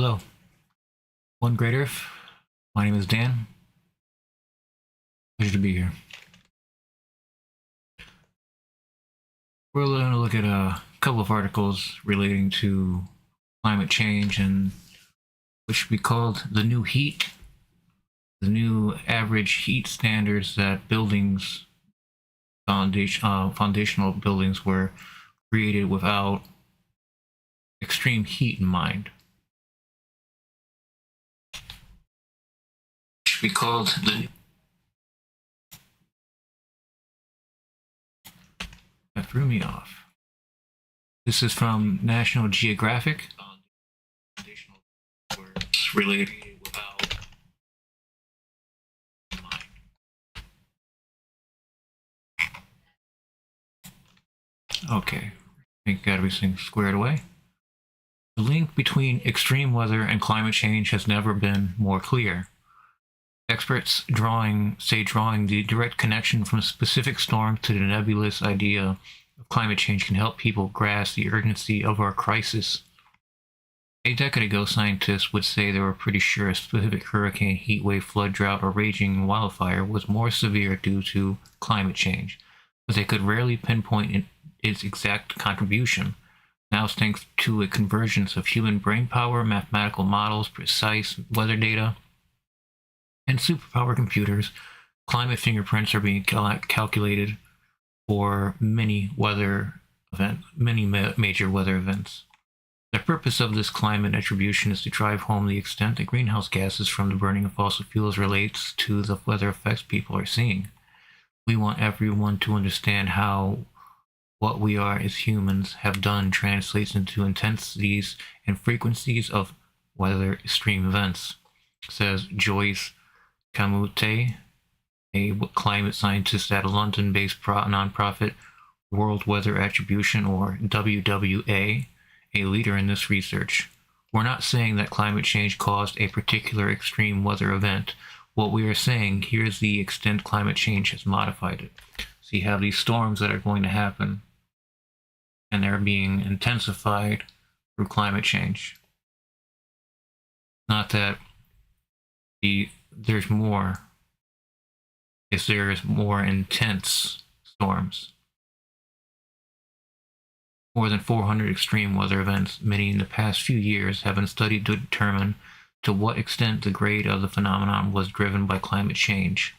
Hello, One Great Earth. My name is Dan. Pleasure to be here. We're going to look at a couple of articles relating to climate change and which should be called the new heat, the new average heat standards that foundational buildings were created without extreme heat in mind. Should be called the That threw me off. This is from National Geographic. Foundational words related without mind. Okay, I think got everything squared away. The link between extreme weather and climate change has never been more clear. Experts drawing the direct connection from specific storms to the nebulous idea of climate change can help people grasp the urgency of our crisis. A decade ago, scientists would say they were pretty sure a specific hurricane, heat wave, flood, drought, or raging wildfire was more severe due to climate change, but they could rarely pinpoint its exact contribution. Now, thanks to a convergence of human brainpower, mathematical models, precise weather data, and superpower computers, climate fingerprints are being calculated for many major weather events. The purpose of this climate attribution is to drive home the extent that greenhouse gases from the burning of fossil fuels relates to the weather effects people are seeing. We want everyone to understand how what we are as humans have done translates into intensities and frequencies of weather extreme events, says Joyce Kamute, a climate scientist at a London-based nonprofit World Weather Attribution, or WWA, a leader in this research. We're not saying that climate change caused a particular extreme weather event. What we are saying, here's the extent climate change has modified it. So you have these storms that are going to happen, and they're being intensified through climate change. Not that there's more intense storms. More than 400 extreme weather events, many in the past few years, have been studied to determine to what extent the grade of the phenomenon was driven by climate change.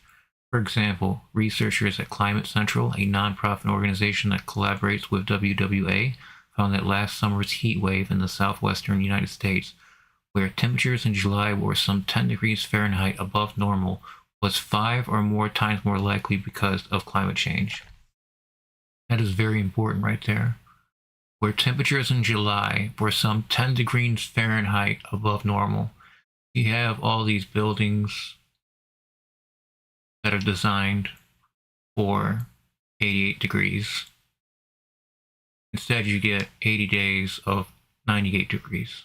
For example, researchers at Climate Central, a nonprofit organization that collaborates with WWA, found that last summer's heat wave in the southwestern United States, where temperatures in July were some 10 degrees Fahrenheit above normal, was 5 or more times more likely because of climate change. That is very important right there. Where temperatures in July were some 10 degrees Fahrenheit above normal, you have all these buildings that are designed for 88 degrees. Instead, you get 80 days of 98 degrees.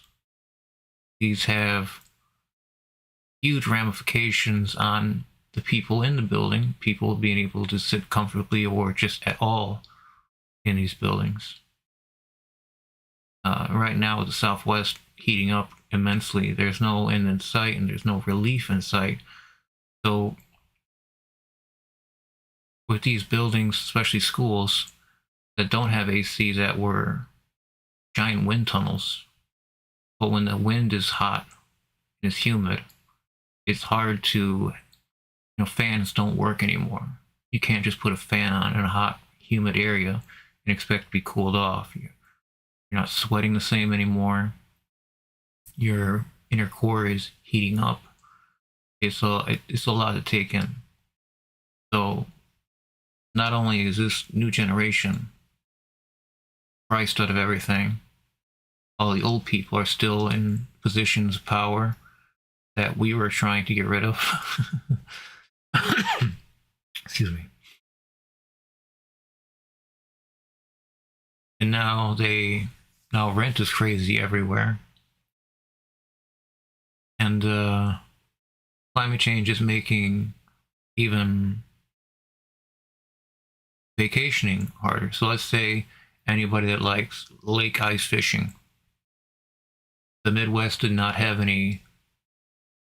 These have huge ramifications on the people in the building, people being able to sit comfortably or just at all in these buildings. Right now, with the Southwest heating up immensely, there's no end in sight and there's no relief in sight. So with these buildings, especially schools that don't have AC, that were giant wind tunnels, but when the wind is hot and it's humid, it's hard to, fans don't work anymore. You can't just put a fan on in a hot, humid area and expect to be cooled off. You're not sweating the same anymore. Your inner core is heating up. It's a lot to take in. So not only is this new generation priced out of everything, all the old people are still in positions of power that we were trying to get rid of. Excuse me. And now rent is crazy everywhere. And climate change is making even vacationing harder. So let's say anybody that likes lake ice fishing. The Midwest did not have any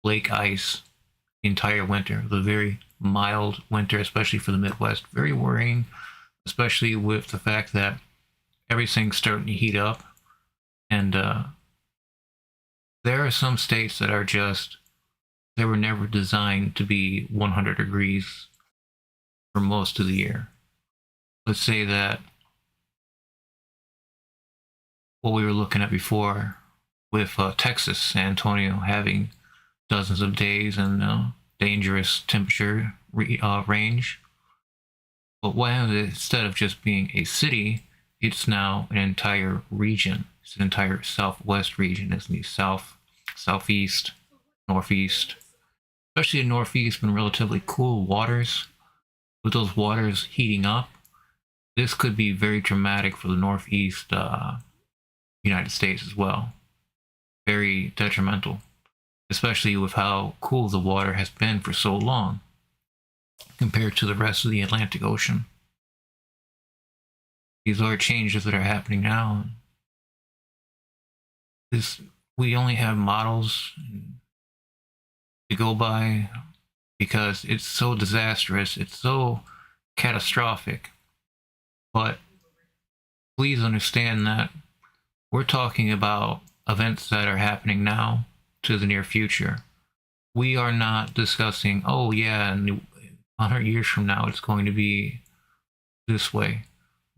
lake ice the entire winter. It was a very mild winter, especially for the Midwest. Very worrying, especially with the fact that everything's starting to heat up. And there are some states that are just, they were never designed to be 100 degrees for most of the year. Let's say that what we were looking at before with Texas, San Antonio having dozens of days and dangerous temperature range. But what happens instead of just being a city, it's now an entire region. It's an entire southwest region. It's the south, southeast, northeast. Especially in northeast, been relatively cool waters. With those waters heating up, this could be very dramatic for the northeast United States as well. Very detrimental, especially with how cool the water has been for so long compared to the rest of the Atlantic Ocean. These are changes that are happening now. We only have models to go by because it's so disastrous, it's so catastrophic. But please understand that we're talking about events that are happening now to the near future. We are not discussing, oh yeah, 100 years from now it's going to be this way.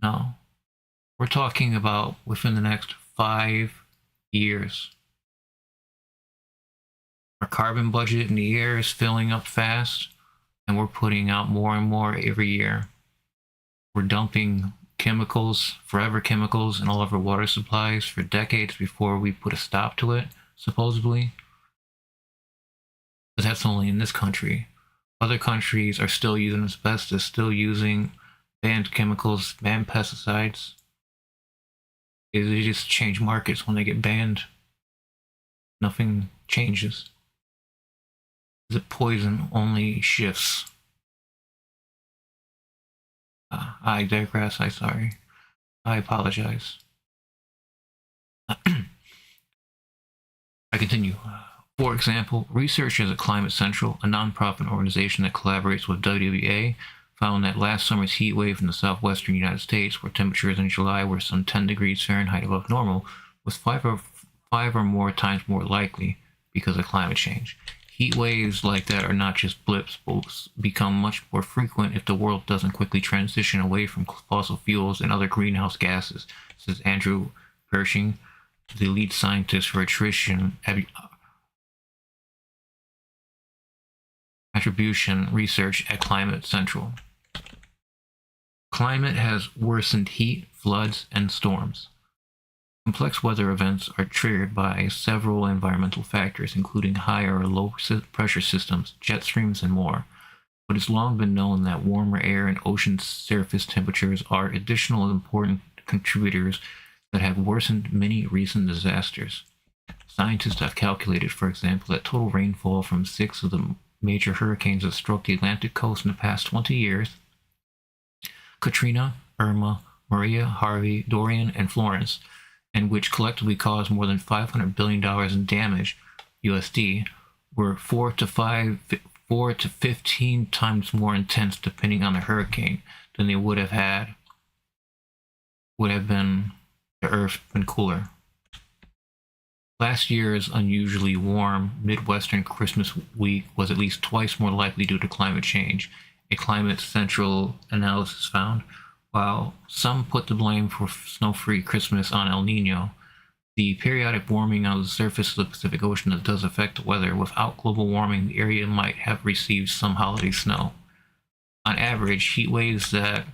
No. We're talking about within the next 5 years. Our carbon budget in the air is filling up fast, and we're putting out more and more every year. We're dumping chemicals, forever chemicals, in all of our water supplies for decades before we put a stop to it, supposedly. But that's only in this country. Other countries are still using asbestos, still using banned chemicals, banned pesticides. They just change markets when they get banned. Nothing changes. The poison only shifts. I digress. I apologize. I continue. For example, researchers at Climate Central, a nonprofit organization that collaborates with WWA, found that last summer's heat wave in the southwestern United States, where temperatures in July were some 10 degrees Fahrenheit above normal, was five or more times more likely because of climate change. Heat waves like that are not just blips, but become much more frequent if the world doesn't quickly transition away from fossil fuels and other greenhouse gases, says Andrew Pershing, the lead scientist for attribution research at Climate Central. Climate has worsened heat, floods, and storms. Complex weather events are triggered by several environmental factors, including high or low pressure systems, jet streams, and more. But it's long been known that warmer air and ocean surface temperatures are additional important contributors that have worsened many recent disasters. Scientists have calculated, for example, that total rainfall from 6 of the major hurricanes that struck the Atlantic coast in the past 20 years, Katrina, Irma, Maria, Harvey, Dorian, and Florence, and which collectively caused more than $500 billion in damage, USD, were 4 to 15 times more intense depending on the hurricane than they would have been the Earth been cooler. Last year's unusually warm Midwestern Christmas week was at least twice more likely due to climate change, a Climate Central analysis found. While some put the blame for snow-free Christmas on El Nino, the periodic warming on the surface of the Pacific Ocean that does affect the weather. Without global warming, the area might have received some holiday snow. On average, heat waves that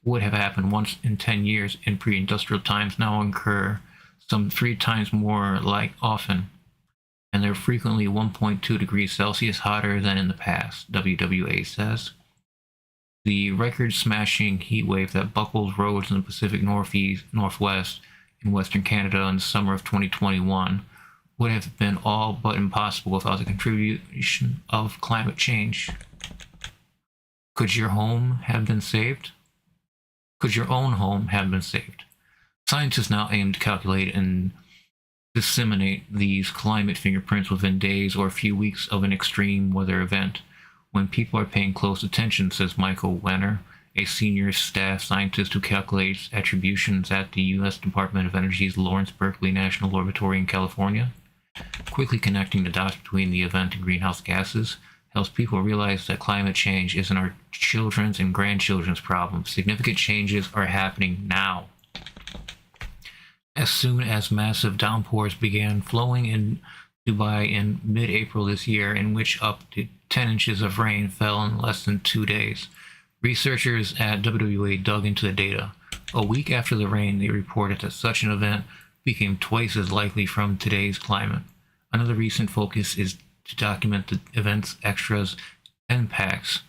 would have happened once in 10 years in pre-industrial times now occur some 3 times more often, and they're frequently 1.2 degrees Celsius hotter than in the past, WWA says. The record-smashing heat wave that buckled roads in the Pacific Northwest in Western Canada in the summer of 2021 would have been all but impossible without the contribution of climate change. Could your home have been saved? Could your own home have been saved? Scientists now aim to calculate in disseminate these climate fingerprints within days or a few weeks of an extreme weather event. When people are paying close attention, says Michael Wenner, a senior staff scientist who calculates attributions at the U.S. Department of Energy's Lawrence Berkeley National Laboratory in California. Quickly connecting the dots between the event and greenhouse gases helps people realize that climate change isn't our children's and grandchildren's problem. Significant changes are happening now. As soon as massive downpours began flowing in Dubai in mid-April this year, in which up to 10 inches of rain fell in less than 2 days, researchers at WWA dug into the data. A week after the rain, they reported that such an event became twice as likely from today's climate. Another recent focus is to document the event's extras impacts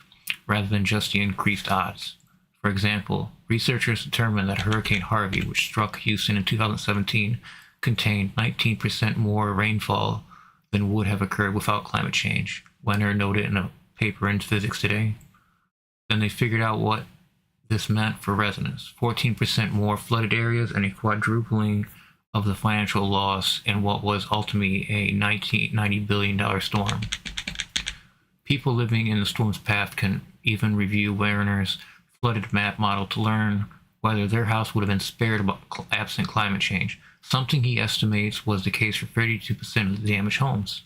rather than just the increased odds. For example, researchers determined that Hurricane Harvey, which struck Houston in 2017, contained 19% more rainfall than would have occurred without climate change, Wenner noted in a paper in Physics Today. Then they figured out what this meant for residents: 14% more flooded areas and a quadrupling of the financial loss in what was ultimately a $90 billion storm. People living in the storm's path can even review Werner's flooded map model to learn whether their house would have been spared absent climate change, something he estimates was the case for 32% of the damaged homes.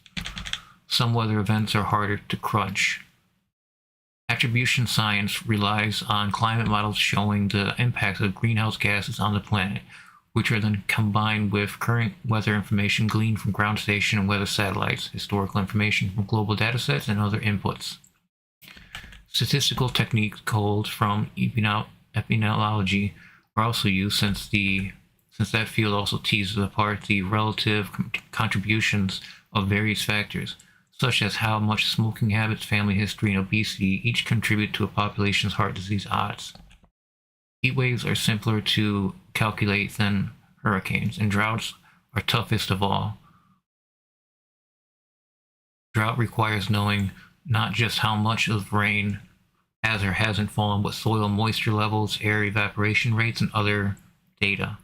Some weather events are harder to crunch. Attribution science relies on climate models showing the impacts of greenhouse gases on the planet, which are then combined with current weather information gleaned from ground station and weather satellites, historical information from global datasets, and other inputs. Statistical techniques culled from epidemiology are also used, since that field also teases apart the relative contributions of various factors, such as how much smoking habits, family history, and obesity each contribute to a population's heart disease odds. Heat waves are simpler to calculate than hurricanes, and droughts are toughest of all. Drought requires knowing not just how much of rain has or hasn't fallen, but soil moisture levels, air evaporation rates, and other data.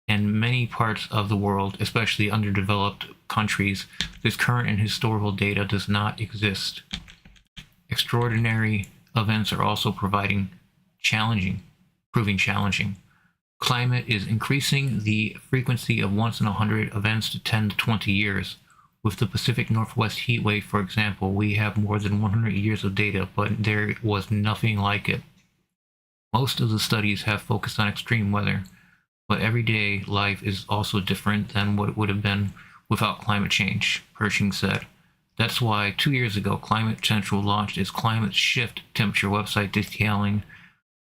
In many parts of the world, especially underdeveloped countries, this current and historical data does not exist. Extraordinary events are also proving challenging. Climate is increasing the frequency of once in 100 events to 10 to 20 years. With the Pacific Northwest heat wave, for example, we have more than 100 years of data, but there was nothing like it. Most of the studies have focused on extreme weather, but everyday life is also different than what it would have been without climate change, Pershing said. That's why 2 years ago, Climate Central launched its Climate Shift Temperature website, detailing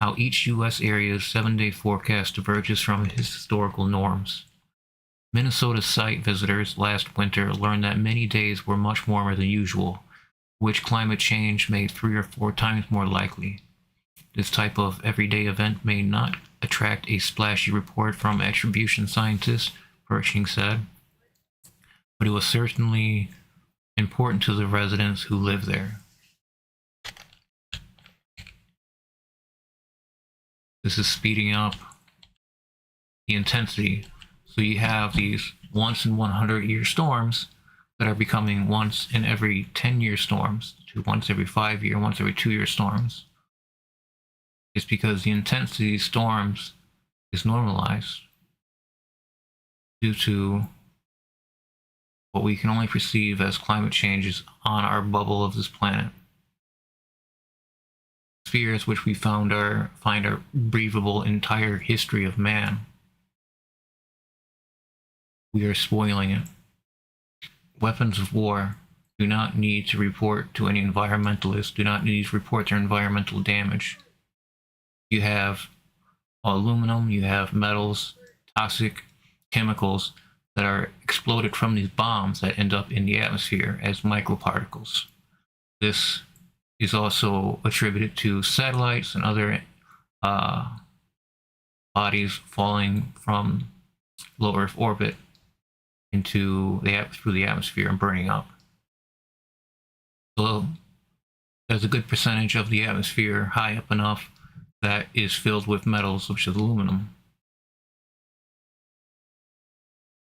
how each U.S. area's 7-day forecast diverges from historical norms. Minnesota site visitors last winter learned that many days were much warmer than usual, which climate change made 3 or 4 times more likely. This type of everyday event may not attract a splashy report from attribution scientists, Pershing said, but it was certainly important to the residents who live there. This is speeding up the intensity. So you have these once in 100-year storms that are becoming once in every 10-year storms, to once every 5-year, once every 2-year storms. It's because the intensity of these storms is normalized due to what we can only perceive as climate changes on our bubble of this planet. Spheres which we find are breathable entire history of man. We are spoiling it. Weapons of war do not need to report to any environmentalists, do not need to report their environmental damage. You have aluminum, you have metals, toxic chemicals that are exploded from these bombs that end up in the atmosphere as microparticles. This is also attributed to satellites and other bodies falling from low Earth orbit through the atmosphere and burning up. So there's a good percentage of the atmosphere high up enough that is filled with metals, such as aluminum.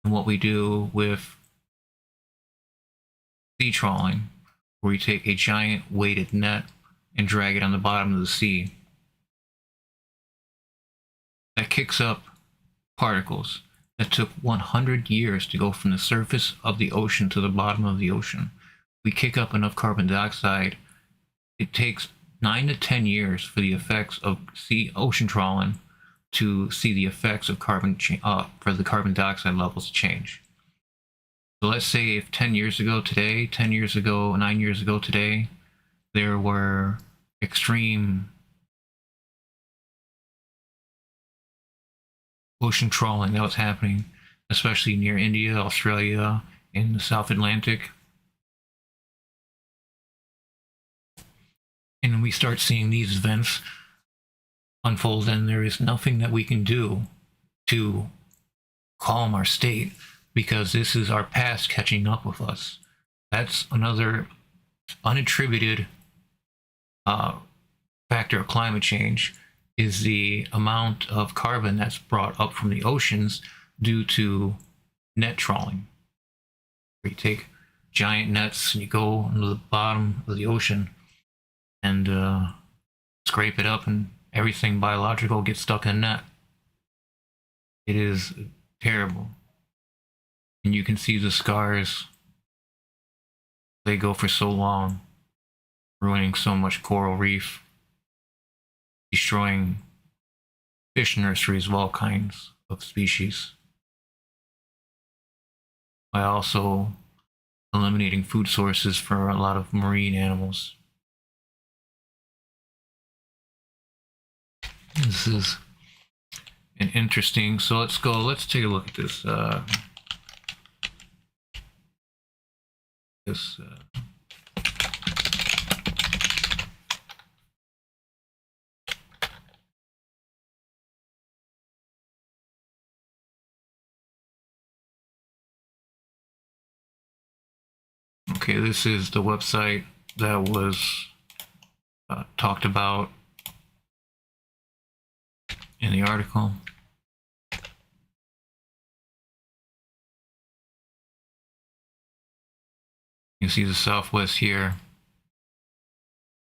and what we do with sea trawling, where we take a giant weighted net and drag it on the bottom of the sea. That kicks up particles that took 100 years to go from the surface of the ocean to the bottom of the ocean. We kick up enough carbon dioxide, it takes 9 to 10 years for the effects of ocean trawling to see the effects of for the carbon dioxide levels to change. So let's say if 10 years ago today, 10 years ago, 9 years ago today, there were extreme ocean trawling that was happening, especially near India, Australia, in the South Atlantic. And we start seeing these events unfold, and there is nothing that we can do to calm our state, because this is our past catching up with us. That's another unattributed factor of climate change, is the amount of carbon that's brought up from the oceans due to net trawling. Where you take giant nets and you go into the bottom of the ocean and scrape it up, and everything biological gets stuck in a net. It is terrible. And you can see the scars. They go for so long, ruining so much coral reef, destroying fish nurseries of all kinds of species, by also eliminating food sources for a lot of marine animals. This is an interesting, so let's take a look at this. Okay, this is the website that was talked about in the article. You see the Southwest here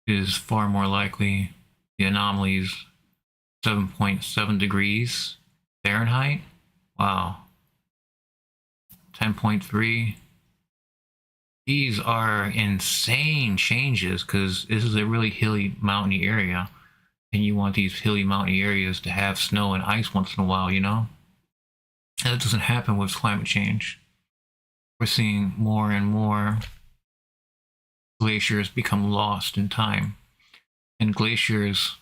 is far more likely. The anomalies 7.7 degrees Fahrenheit. Wow. 10.3. These are insane changes, because this is a really hilly, mountainy area, and you want these hilly, mountainy areas to have snow and ice once in a while, you know? And that doesn't happen with climate change. We're seeing more and more glaciers become lost in time. And glaciers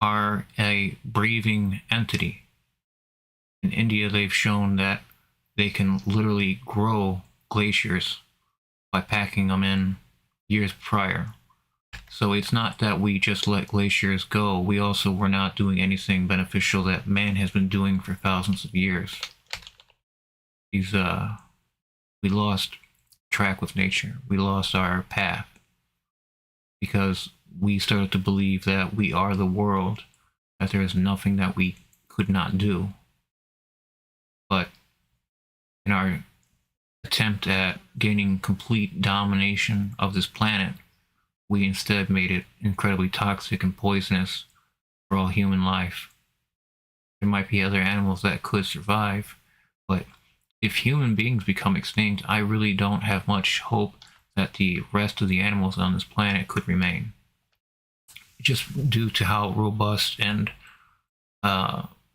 are a breathing entity. In India, they've shown that they can literally grow glaciers by packing them in years prior. So it's not that we just let glaciers go. We also were not doing anything beneficial that man has been doing for thousands of years. We lost track with nature. We lost our path because we started to believe that we are the world, that there is nothing that we could not do. But in our attempt at gaining complete domination of this planet, we instead made it incredibly toxic and poisonous for all human life. There might be other animals that could survive, but if human beings become extinct, I really don't have much hope that the rest of the animals on this planet could remain, just due to how robust and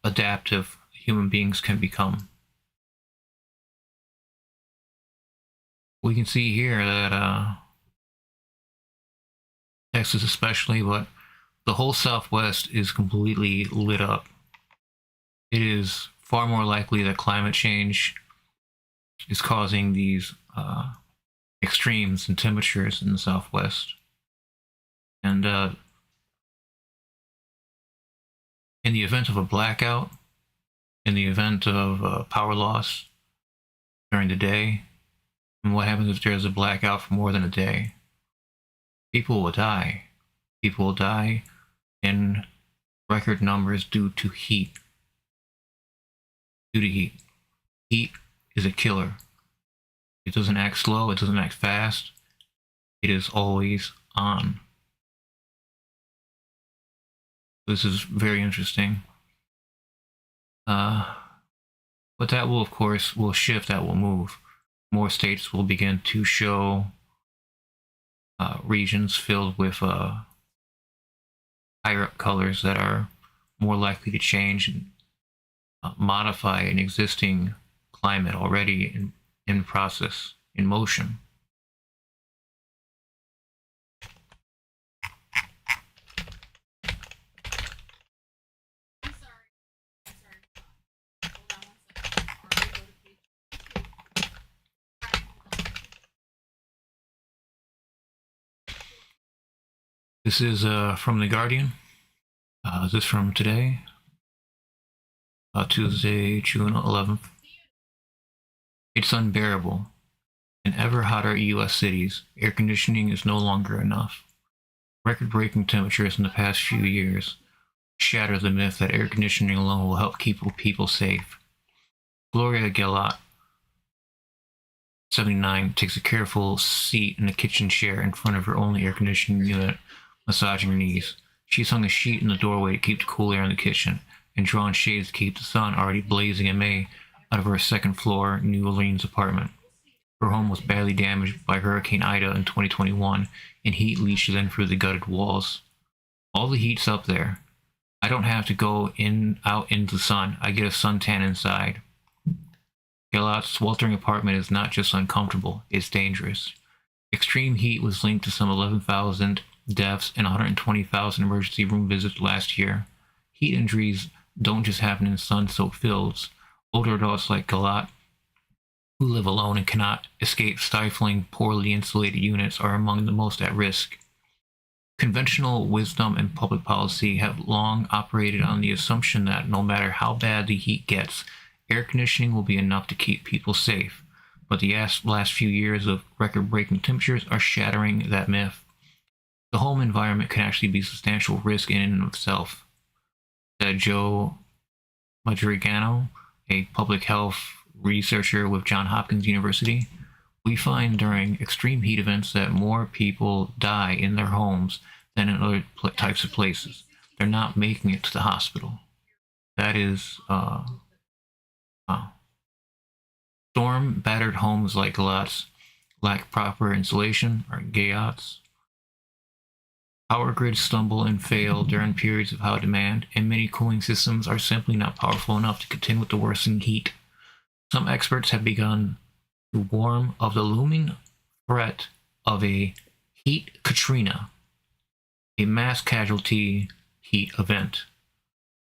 adaptive human beings can become. We can see here that Texas especially, but the whole Southwest is completely lit up. It is far more likely that climate change is causing these extremes in temperatures in the Southwest. And in the event of a blackout, in the event of power loss during the day, and what happens if there's a blackout for more than a day? People will die. People will die in record numbers due to heat. Heat is a killer. It doesn't act slow, it doesn't act fast, it is always on. This is very interesting. But that will, of course, will shift, that will move. More states will begin to show regions filled with higher up colors that are more likely to change and modify an existing climate already in process, in motion. This is from The Guardian. This is from today, Tuesday, June 11th. It's unbearable. In ever hotter US cities, air conditioning is no longer enough. Record-breaking temperatures in the past few years shatter the myth that air conditioning alone will help keep people safe. Gloria Gellot, 79, takes a careful seat in a kitchen chair in front of her only air conditioning unit, massaging her knees. She's hung a sheet in the doorway to keep the cool air in the kitchen, and drawn shades to keep the sun, already blazing in May, out of her second-floor New Orleans apartment. Her home was badly damaged by Hurricane Ida in 2021, and heat leached in through the gutted walls. All the heat's up there. I don't have to go out into the sun. I get a suntan inside. Gellot's sweltering apartment is not just uncomfortable, it's dangerous. Extreme heat was linked to some 11,000 deaths and 120,000 emergency room visits last year. Heat injuries don't just happen in sun-soaked fields. Older adults like Gellot, who live alone and cannot escape stifling, poorly insulated units, are among the most at risk. Conventional wisdom and public policy have long operated on the assumption that no matter how bad the heat gets, air conditioning will be enough to keep people safe. But the last few years of record-breaking temperatures are shattering that myth. The home environment can actually be a substantial risk in and of itself, said Joe Madrigano, a public health researcher with Johns Hopkins University. We find during extreme heat events that more people die in their homes than in other types of places. They're not making it to the hospital. That is, storm-battered homes like Gellot's lack proper insulation, or GAOTs. Power grids stumble and fail during periods of high demand, and many cooling systems are simply not powerful enough to contend with the worsening heat. Some experts have begun to warn of the looming threat of a heat Katrina, a mass casualty heat event.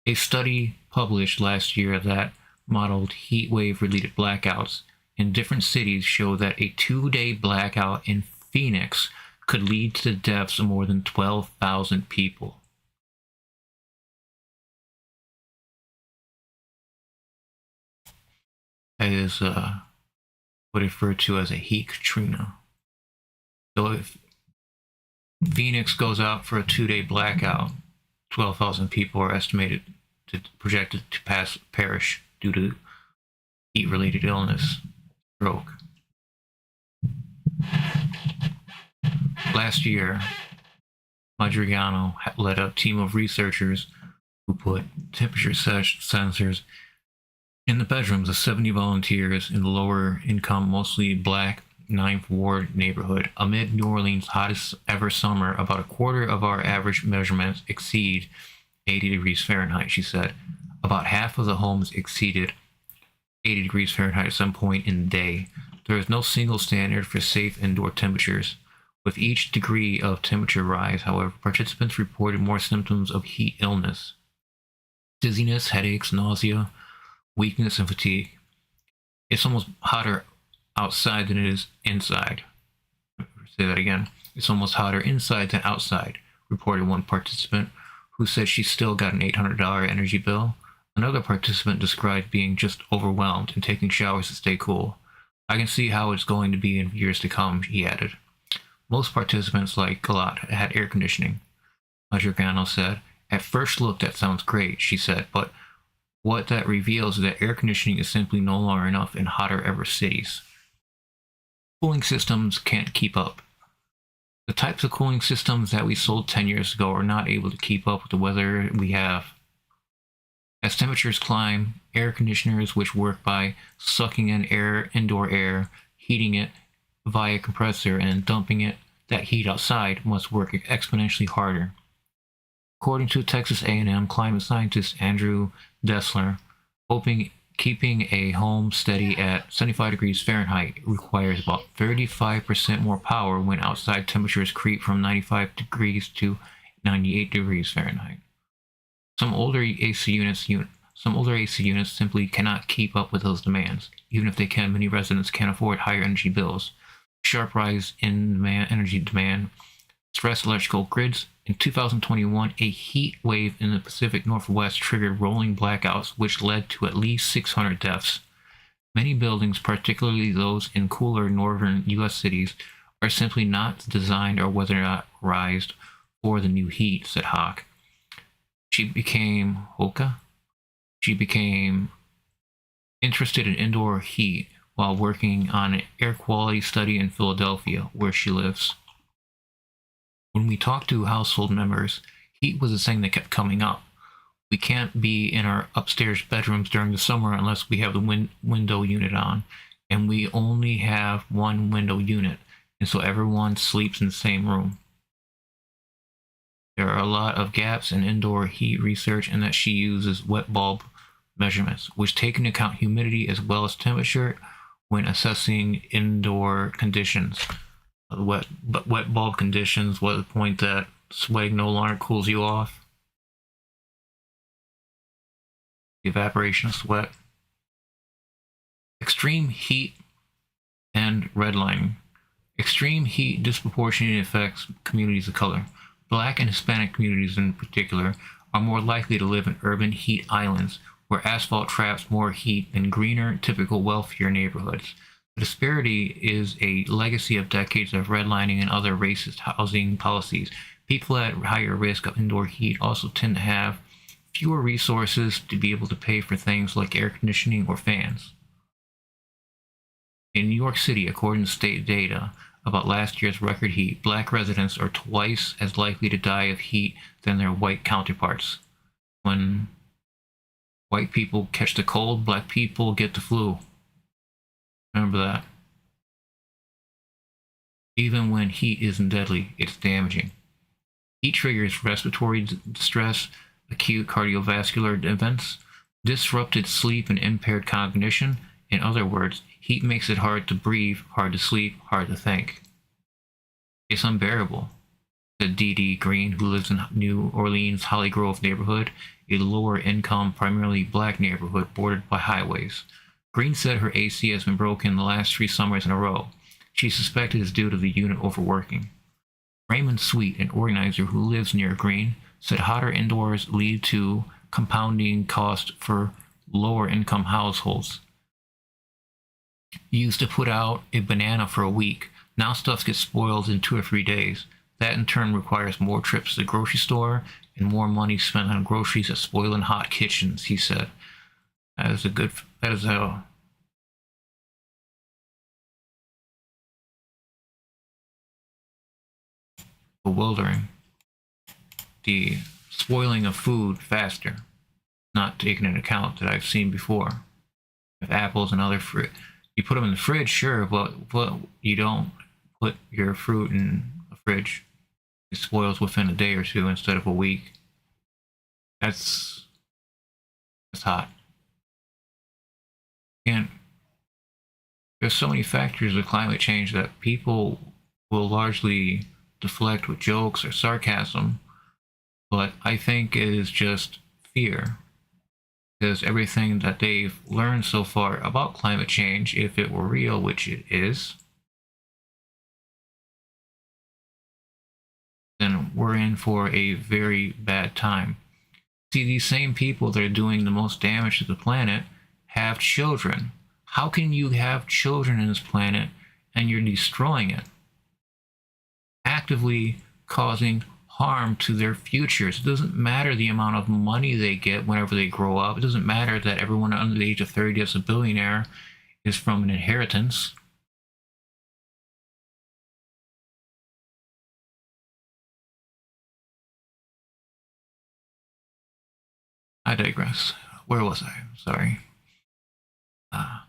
A study published last year that modeled heat wave-related blackouts in different cities showed that a 2-day blackout in Phoenix could lead to the deaths of more than 12,000 people. That is what referred to as a heat Katrina. So if Phoenix goes out for a 2-day blackout, 12,000 people are projected to perish due to heat-related illness, stroke. Last year, Madrigano led a team of researchers who put temperature sensors in the bedrooms of 70 volunteers in the lower-income, mostly black 9th Ward neighborhood. Amid New Orleans' hottest ever summer, about a quarter of our average measurements exceed 80 degrees Fahrenheit, she said. About half of the homes exceeded 80 degrees Fahrenheit at some point in the day. There is no single standard for safe indoor temperatures. With each degree of temperature rise, however, participants reported more symptoms of heat illness: dizziness, headaches, nausea, weakness, and fatigue. It's almost hotter outside than it is inside. Say that again. It's almost hotter inside than outside, reported one participant, who said she still got an $800 energy bill. Another participant described being just overwhelmed and taking showers to stay cool. I can see how it's going to be in years to come, he added. Most participants, like Gellot, had air conditioning, Madrigano said. At first look, that sounds great, she said, but What that reveals is that air conditioning is simply no longer enough in hotter ever cities. Cooling systems can't keep up. The types of cooling systems that we sold 10 years ago are not able to keep up with the weather we have. As temperatures climb, air conditioners, which work by sucking in indoor air, heating it via compressor, and dumping that heat outside, must work exponentially harder. According to Texas A&M climate scientist Andrew Dessler, keeping a home steady at 75 degrees Fahrenheit requires about 35% more power when outside temperatures creep from 95 degrees to 98 degrees Fahrenheit. Some older AC units simply cannot keep up with those demands. Even if they can, many residents can't afford higher energy bills. Sharp rise in energy demand stressed electrical grids. In 2021, a heat wave in the Pacific Northwest triggered rolling blackouts, which led to at least 600 deaths. Many buildings, particularly those in cooler northern U.S. cities, are simply not designed or weatherized for the new heat, said Hawk. She became interested in indoor heat while working on an air quality study in Philadelphia, where she lives. When we talked to household members, heat was the thing that kept coming up. We can't be in our upstairs bedrooms during the summer unless we have the window unit on, and we only have one window unit, and so everyone sleeps in the same room. There are a lot of gaps in indoor heat research, and that she uses wet bulb measurements, which take into account humidity as well as temperature when assessing indoor conditions. Wet bulb conditions was the point that sweating no longer cools you off. The evaporation of sweat. Extreme heat and redlining. Extreme heat disproportionately affects communities of color. Black and Hispanic communities in particular are more likely to live in urban heat islands where asphalt traps more heat than greener, typical wealthier neighborhoods. The disparity is a legacy of decades of redlining and other racist housing policies. People at higher risk of indoor heat also tend to have fewer resources to be able to pay for things like air conditioning or fans. In New York City, according to state data about last year's record heat, black residents are twice as likely to die of heat than their white counterparts. When white people catch the cold, black people get the flu. Remember that. Even when heat isn't deadly, it's damaging. Heat triggers respiratory distress, acute cardiovascular events, disrupted sleep, and impaired cognition. In other words, heat makes it hard to breathe, hard to sleep, hard to think. It's unbearable, said Dee Green, who lives in New Orleans' Holly Grove neighborhood, a lower income, primarily black neighborhood bordered by highways. Green said her AC has been broken the last 3 summers in a row. She suspected it's due to the unit overworking. Raymond Sweet, an organizer who lives near Green, said hotter indoors lead to compounding costs for lower income households. You used to put out a banana for a week. Now stuff gets spoiled in 2 or 3 days. That in turn requires more trips to the grocery store and more money spent on groceries at spoiling hot kitchens, he said. That is how bewildering. The spoiling of food faster, not taken into account, that I've seen before. If apples and other fruit, you put them in the fridge, sure, but you don't put your fruit in a fridge. It spoils within a day or 2 instead of a week. That's hot. And there's so many factors of climate change that people will largely deflect with jokes or sarcasm, but I think it is just fear. Because everything that they've learned so far about climate change, if it were real, which it is, then we're in for a very bad time. See, these same people that are doing the most damage to the planet have children. How can you have children in this planet and you're destroying it? Actively causing harm to their futures. It doesn't matter the amount of money they get whenever they grow up. It doesn't matter that everyone under the age of 30 that's a billionaire is from an inheritance. I digress. Where was I? Sorry.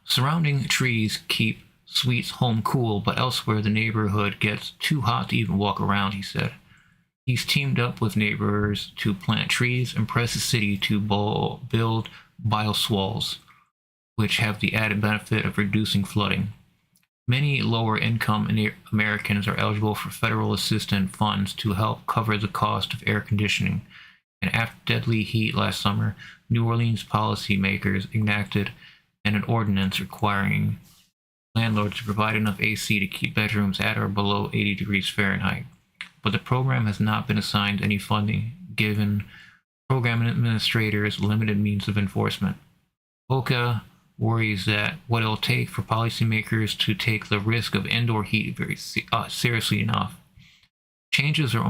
Surrounding trees keep Sweet's home cool, but elsewhere the neighborhood gets too hot to even walk around, he said. He's teamed up with neighbors to plant trees and press the city to build bioswales, which have the added benefit of reducing flooding. Many lower-income Americans are eligible for federal assistance funds to help cover the cost of air conditioning. And after deadly heat last summer, New Orleans policymakers enacted an ordinance requiring landlords to provide enough AC to keep bedrooms at or below 80 degrees Fahrenheit. But the program has not been assigned any funding, given program administrators' limited means of enforcement. Oka worries that what it'll take for policymakers to take the risk of indoor heat very seriously enough. Changes are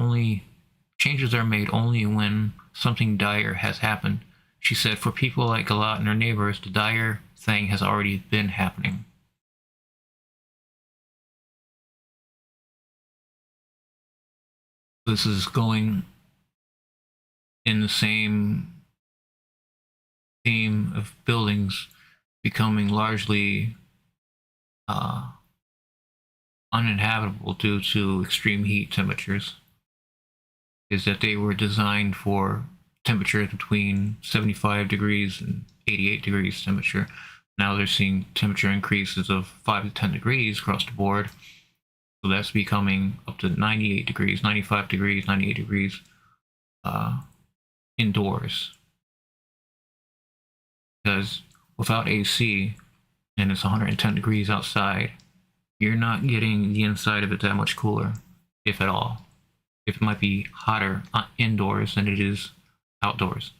made only when something dire has happened. She said, for people like Galat and her neighbors, the dire thing has already been happening. This is going in the same theme of buildings becoming largely uninhabitable due to extreme heat temperatures, is that they were designed for temperatures between 75 degrees and 88 degrees temperature. Now they're seeing temperature increases of 5 to 10 degrees across the board. So that's becoming up to 98 degrees, 95 degrees, 98 degrees indoors. Because without AC, and it's 110 degrees outside, you're not getting the inside of it that much cooler, if at all. If it might be hotter indoors than it is outdoors.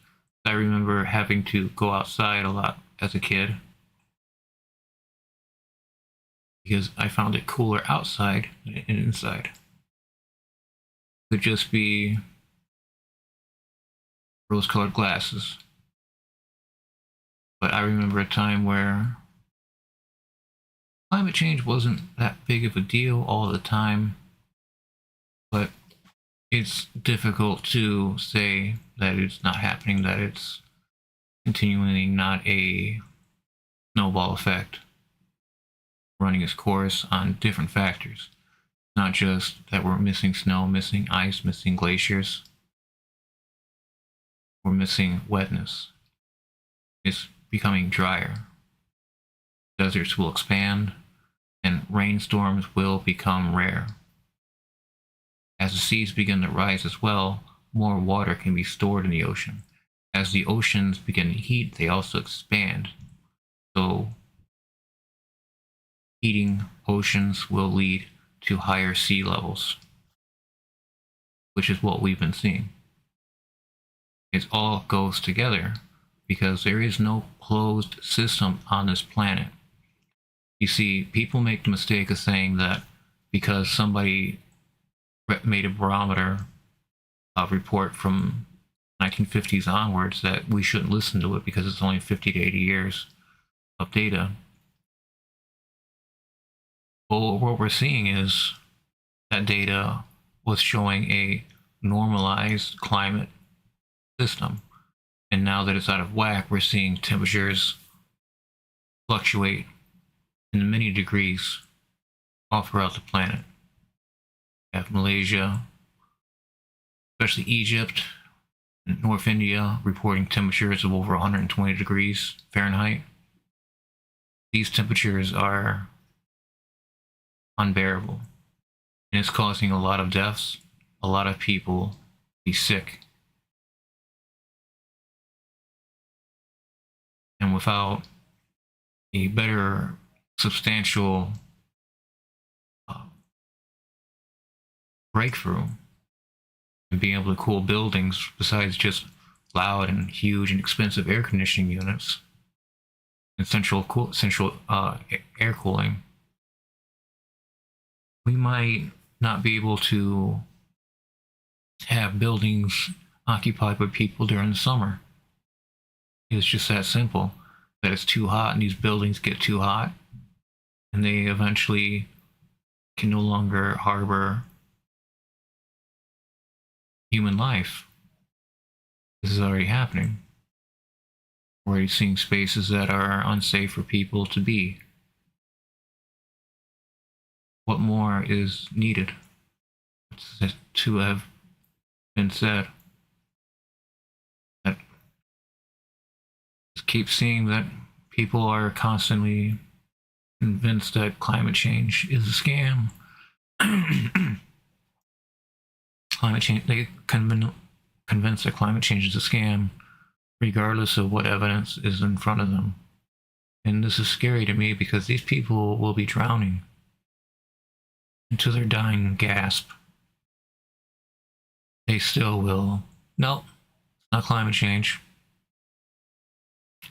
I remember having to go outside a lot as a kid because I found it cooler outside than inside. It could just be rose-colored glasses. But I remember a time where climate change wasn't that big of a deal all the time, but it's difficult to say that it's not happening, that it's continually not a snowball effect running its course on different factors. Not just that we're missing snow, missing ice, missing glaciers. We're missing wetness. It's becoming drier. Deserts will expand, and rainstorms will become rare. As the seas begin to rise as well, more water can be stored in the ocean. As the oceans begin to heat, they also expand. So, heating oceans will lead to higher sea levels, which is what we've been seeing. It all goes together because there is no closed system on this planet. You see, people make the mistake of saying that because somebody made a barometer report from 1950s onwards that we shouldn't listen to it because it's only 50 to 80 years of data. Well, what we're seeing is that data was showing a normalized climate system. And now that it's out of whack, we're seeing temperatures fluctuate in many degrees all throughout the planet. You have Malaysia, especially Egypt, and North India, reporting temperatures of over 120 degrees Fahrenheit. These temperatures are unbearable, and it's causing a lot of deaths, a lot of people to be sick. And without a better, substantial breakthrough in being able to cool buildings, besides just loud and huge and expensive air conditioning units and central air cooling, we might not be able to have buildings occupied by people during the summer. It's just that simple. That it's too hot and these buildings get too hot and they eventually can no longer harbor human life. This is already happening. We're already seeing spaces that are unsafe for people to be. What more is needed to have been said? That just keep seeing that people are constantly convinced that climate change is a scam. Climate change, they convinced that climate change is a scam, regardless of what evidence is in front of them. And this is scary to me because these people will be drowning into their dying gasp. They still will. Nope, it's not climate change.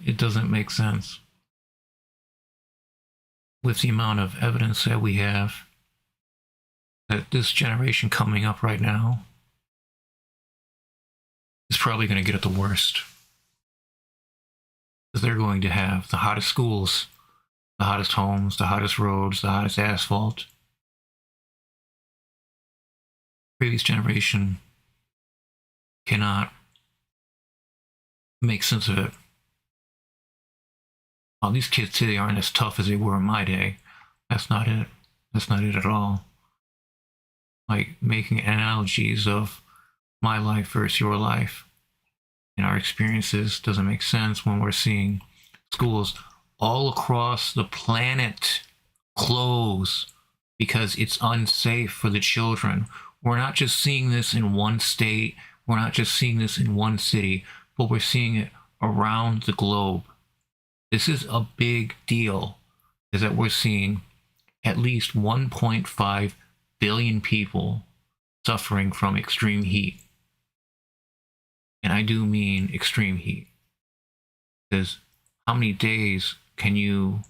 It doesn't make sense. With the amount of evidence that we have, that this generation coming up right now is probably going to get it the worst. Because they're going to have the hottest schools, the hottest homes, the hottest roads, the hottest asphalt. Previous generation cannot make sense of it. Well, these kids today aren't as tough as they were in my day. That's not it. That's not it at all. Like making analogies of my life versus your life and our experiences doesn't make sense when we're seeing schools all across the planet close because it's unsafe for the children. We're not just seeing this in one state, we're not just seeing this in one city, but we're seeing it around the globe. This is a big deal, is that we're seeing at least 1.5 billion people suffering from extreme heat. And I do mean extreme heat. Because how many days can you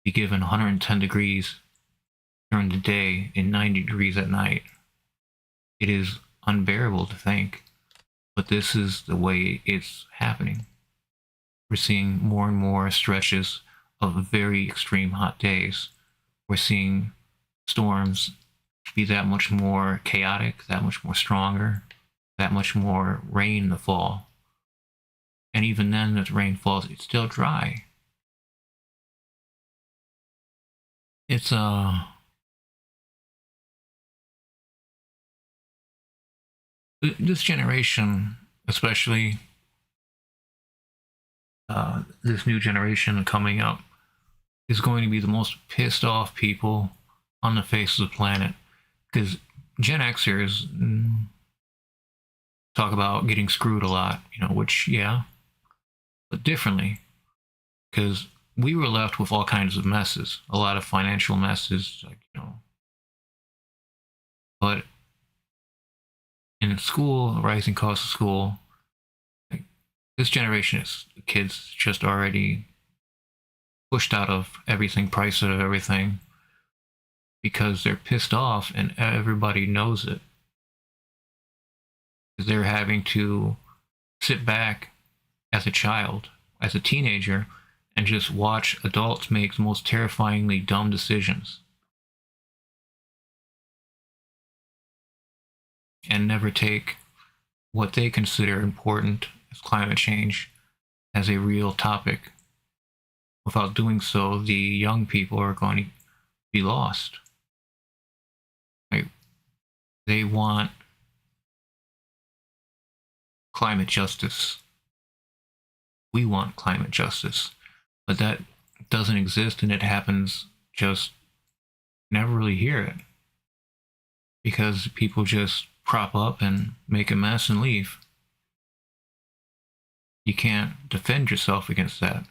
be given 110 degrees during the day and 90 degrees at night? It is unbearable to think, but this is the way it's happening. We're seeing more and more stretches of very extreme hot days. We're seeing storms be that much more chaotic, that much more stronger, that much more rain in the fall. And even then, as rain falls, it's still dry. It's this generation, especially this new generation coming up, is going to be the most pissed off people on the face of the planet. Because Gen Xers talk about getting screwed a lot, which, yeah, but differently. Because we were left with all kinds of messes, a lot of financial messes, But in school, rising cost of school, this generation is kids just already pushed out of everything, priced out of everything, because they're pissed off and everybody knows it. They're having to sit back as a child, as a teenager, and just watch adults make the most terrifyingly dumb decisions. And never take what they consider important as climate change as a real topic. Without doing so, the young people are going to be lost. Like, they want climate justice. We want climate justice. But that doesn't exist, and it happens just never really hear it. Because people just prop up and make a mess and leave. You can't defend yourself against that.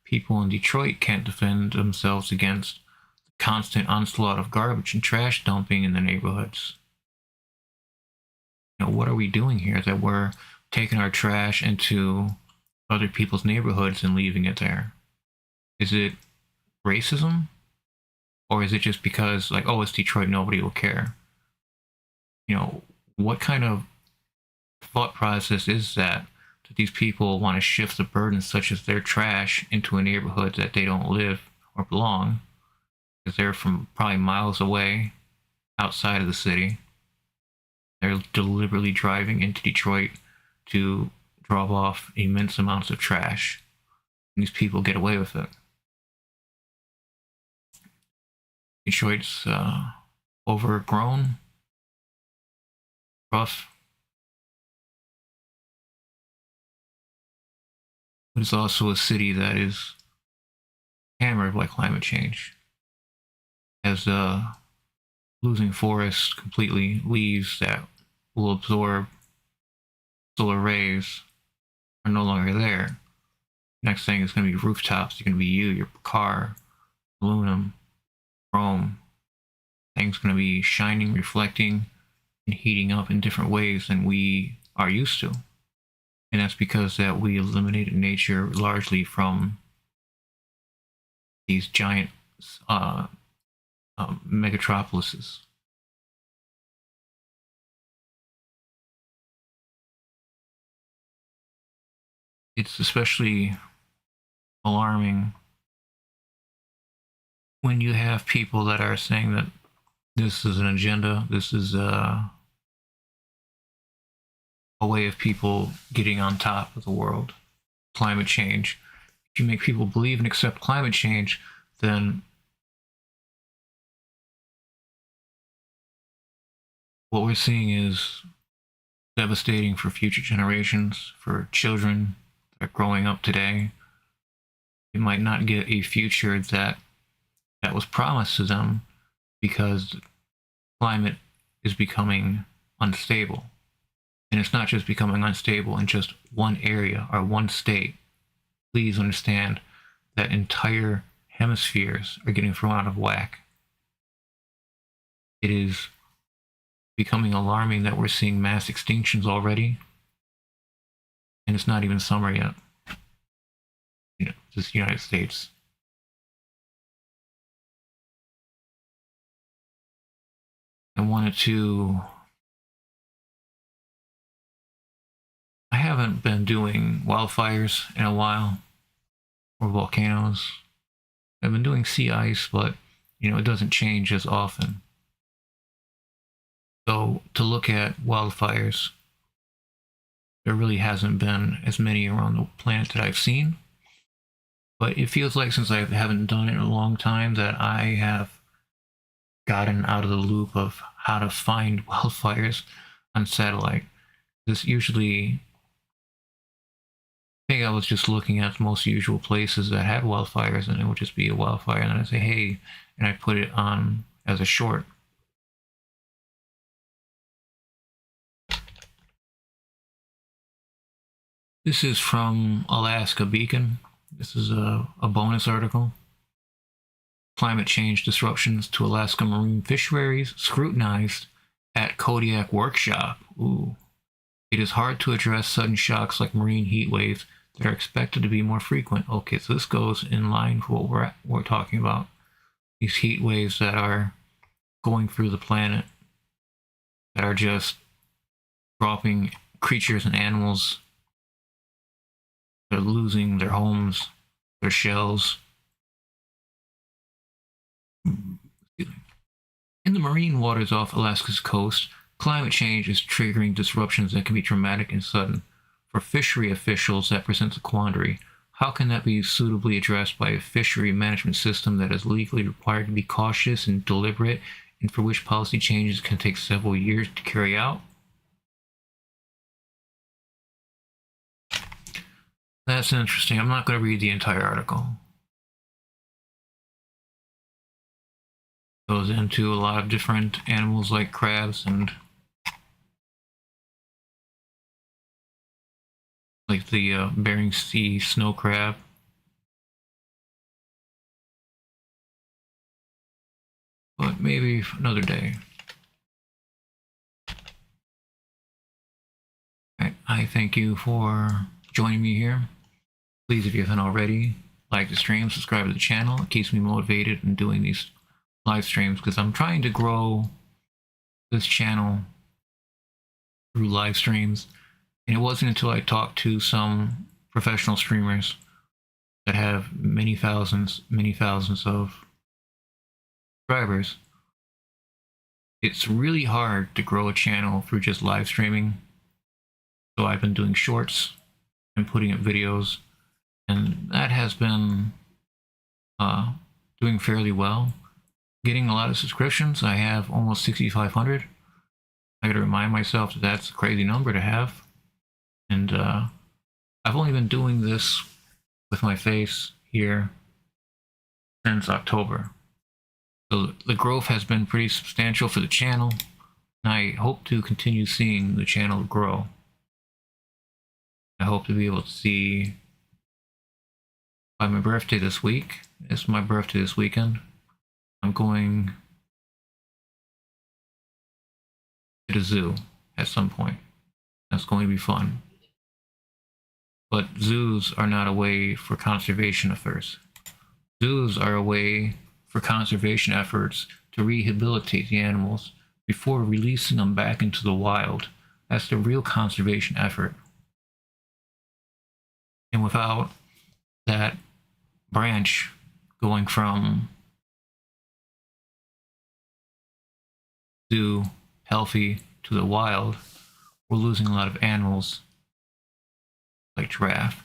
People in Detroit can't defend themselves against the constant onslaught of garbage and trash dumping in the neighborhoods. What are we doing here that we're taking our trash into other people's neighborhoods and leaving it there? Is it racism? Or is it just because, it's Detroit, nobody will care? What kind of thought process is that these people want to shift the burden such as their trash into a neighborhood that they don't live or belong, because they're from probably miles away outside of the city. They're deliberately driving into Detroit to drop off immense amounts of trash. And these people get away with it. Detroit's overgrown, rough, but it's also a city that is hammered by climate change. As losing forests completely, leaves that will absorb solar rays are no longer there. Next thing is going to be rooftops. It's going to be you, your car, aluminum, chrome. Things going to be shining, reflecting, and heating up in different ways than we are used to. And that's because that we eliminated nature largely from these giant megatropolises. It's especially alarming when you have people that are saying that this is an agenda, this is a way of people getting on top of the world. Climate change. If you make people believe and accept climate change, then what we're seeing is devastating for future generations, for children that are growing up today. They might not get a future that was promised to them because climate is becoming unstable. And it's not just becoming unstable in just one area or one state. Please understand that entire hemispheres are getting thrown out of whack. It is becoming alarming that we're seeing mass extinctions already, and it's not even summer yet. You know, just the United States. I haven't been doing wildfires in a while, or volcanoes. I've been doing sea ice, but it doesn't change as often. So to look at wildfires, there really hasn't been as many around the planet that I've seen. But it feels like since I haven't done it in a long time that I have gotten out of the loop of how to find wildfires on satellite. This usually, I think I was just looking at the most usual places that had wildfires, and it would just be a wildfire, and then I say, hey, and I put it on as a short. This is from Alaska Beacon. This is a bonus article. Climate change disruptions to Alaska marine fisheries scrutinized at Kodiak workshop. Ooh. It is hard to address sudden shocks like marine heat waves that are expected to be more frequent. Okay, so this goes in line with what we're talking about. These heat waves that are going through the planet, that are just dropping creatures and animals. They're losing their homes, their shells. In the marine waters off Alaska's coast, climate change is triggering disruptions that can be dramatic and sudden. For fishery officials, that presents a quandary. How can that be suitably addressed by a fishery management system that is legally required to be cautious and deliberate, and for which policy changes can take several years to carry out? That's interesting. I'm not going to read the entire article. It goes into a lot of different animals like crabs and like the Bering Sea snow crab. But maybe another day. I thank you for joining me here. Please, if you haven't already, like the stream, subscribe to the channel. It keeps me motivated in doing these live streams because I'm trying to grow this channel through live streams. And it wasn't until I talked to some professional streamers that have many thousands of subscribers. It's really hard to grow a channel through just live streaming. So I've been doing shorts and putting up videos, and that has been doing fairly well. Getting a lot of subscriptions. I have almost 6,500. I gotta remind myself that that's a crazy number to have. And I've only been doing this with my face here since October. So the growth has been pretty substantial for the channel, and I hope to continue seeing the channel grow. I hope to be able to see by my birthday this week. It's my birthday this weekend. I'm going to the zoo at some point. That's going to be fun. But zoos are not a way for conservation efforts. Zoos are a way for conservation efforts to rehabilitate the animals before releasing them back into the wild. That's the real conservation effort. And without that branch going from zoo healthy to the wild, we're losing a lot of animals like giraffe.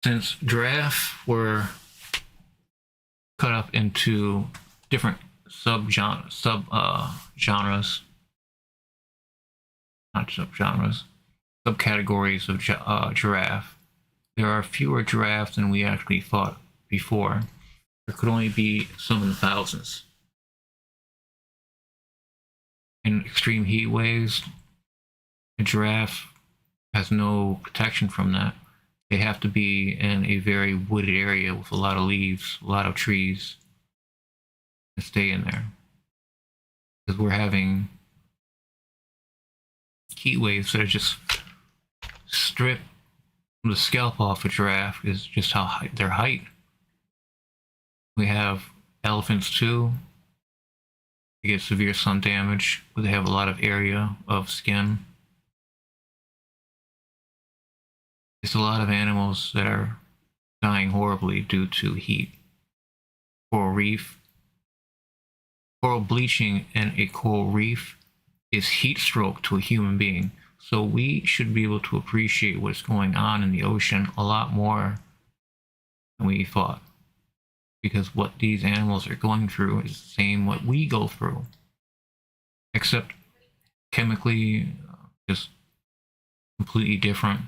Since giraffe were cut up into different genres, subcategories of giraffe. There are fewer giraffes than we actually thought before. There could only be some in the thousands. In extreme heat waves, a giraffe has no protection from that. They have to be in a very wooded area with a lot of leaves, a lot of trees, to stay in there. Because we're having heat waves that are just strip the scalp off a giraffe is just how high their height. We have elephants too. They get severe sun damage, but they have a lot of area of skin. It's a lot of animals that are dying horribly due to heat. Coral reef. Coral bleaching in a coral reef is heat stroke to a human being. So we should be able to appreciate what's going on in the ocean a lot more than we thought. Because what these animals are going through is the same what we go through. Except chemically, just completely different.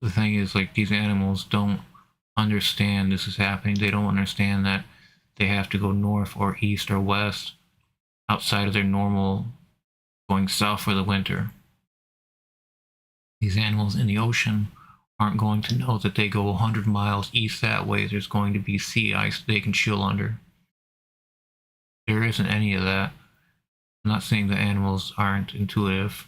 The thing is, like, these animals don't understand this is happening. They don't understand that they have to go north or east or west outside of their normal going south for the winter. These animals in the ocean aren't going to know that they go 100 miles east that way, there's going to be sea ice they can chill under. There isn't any of that. I'm not saying that animals aren't intuitive.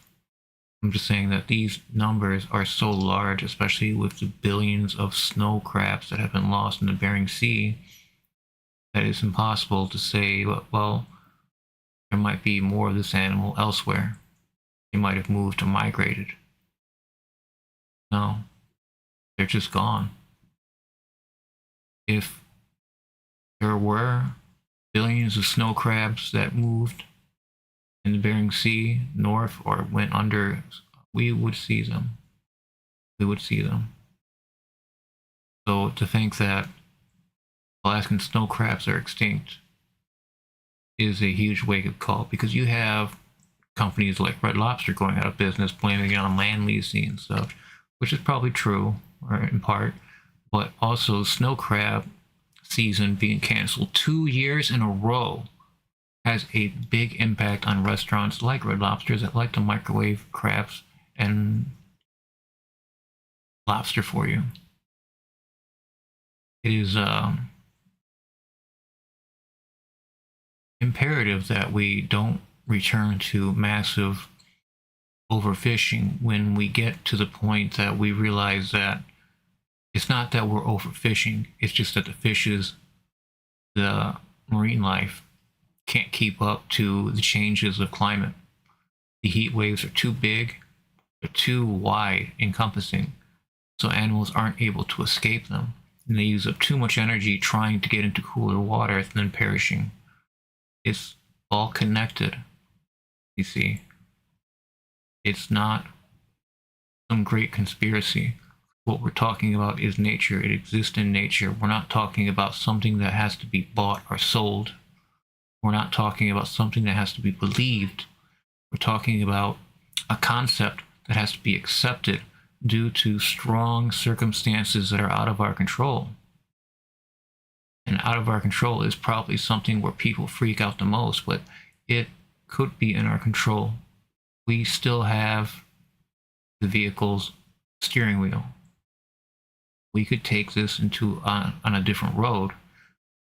I'm just saying that these numbers are so large, especially with the billions of snow crabs that have been lost in the Bering Sea, that it's impossible to say, well, there might be more of this animal elsewhere. They might have moved or migrated. No, they're just gone. If there were billions of snow crabs that moved in the Bering Sea north or went under, we would see them. We would see them. So to think that Alaskan snow crabs are extinct is a huge wake-up call, because you have companies like Red Lobster going out of business, blaming it on land leasing and stuff, which is probably true, or in part, but also snow crab season being canceled 2 years in a row has a big impact on restaurants like Red Lobsters that like to microwave crabs and lobster for you. It is imperative that we don't return to massive overfishing when we get to the point that we realize that it's not that we're overfishing, it's just that the fishes, the marine life, can't keep up to the changes of climate. The heat waves are too big, they're too wide, encompassing, so animals aren't able to escape them, and they use up too much energy trying to get into cooler water and then perishing. It's all connected, you see. It's not some great conspiracy. What we're talking about is nature. It exists in nature. We're not talking about something that has to be bought or sold. We're not talking about something that has to be believed. We're talking about a concept that has to be accepted due to strong circumstances that are out of our control. And out of our control is probably something where people freak out the most, but it could be in our control. We still have the vehicle's steering wheel. We could take this into on a different road,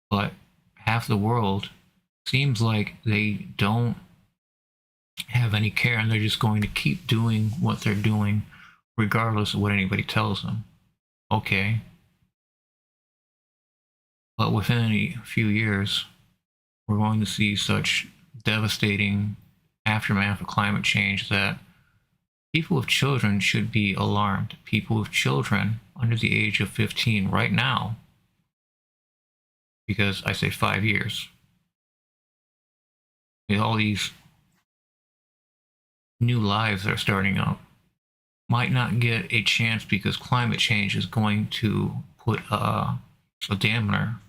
but half the world seems like they don't have any care, and they're just going to keep doing what they're doing regardless of what anybody tells them. Okay. But within a few years, we're going to see such devastating aftermath of climate change that people with children should be alarmed. People with children under the age of 15 right now, because I say 5 years, with all these new lives that are starting up, might not get a chance because climate change is going to put a dampener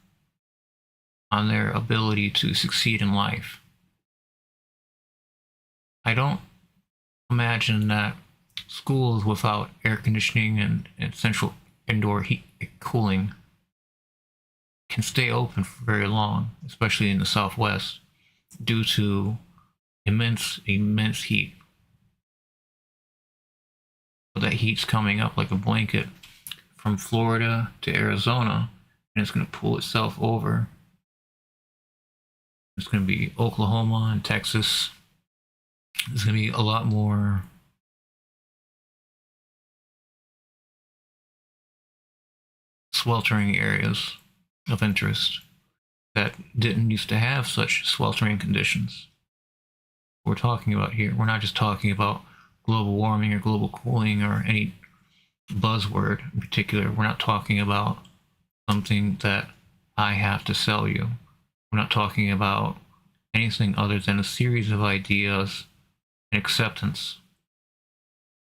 on their ability to succeed in life. I don't imagine that schools without air conditioning and central indoor heat cooling can stay open for very long, especially in the Southwest, due to immense heat. So that heat's coming up like a blanket from Florida to Arizona, and it's going to pull itself over. It's going to be Oklahoma and Texas. There's going to be a lot more sweltering areas of interest that didn't used to have such sweltering conditions. We're talking about here, we're not just talking about global warming or global cooling or any buzzword in particular. We're not talking about something that I have to sell you. We're not talking about anything other than a series of ideas and acceptance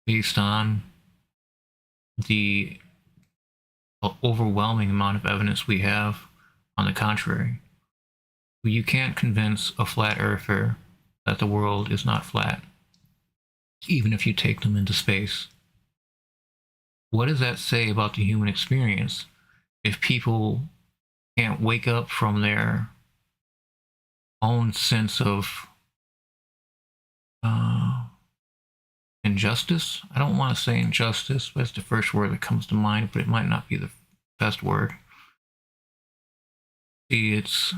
based on the overwhelming amount of evidence we have on the contrary. You can't convince a flat earther that the world is not flat, even if you take them into space. What does that say about the human experience if people can't wake up from their own sense of injustice? I don't want to say injustice, that's the first word that comes to mind, but it might not be the best word. See, it's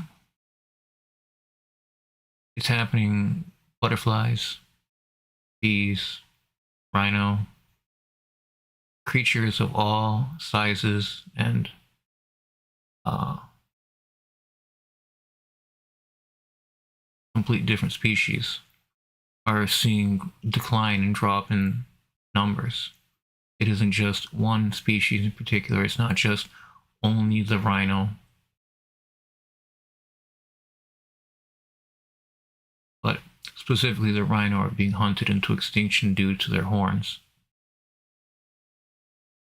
happening. Butterflies, bees, rhino, creatures of all sizes and complete different species are seeing decline and drop in numbers. It isn't just one species in particular. It's not just only the rhino, but specifically the rhino are being hunted into extinction due to their horns.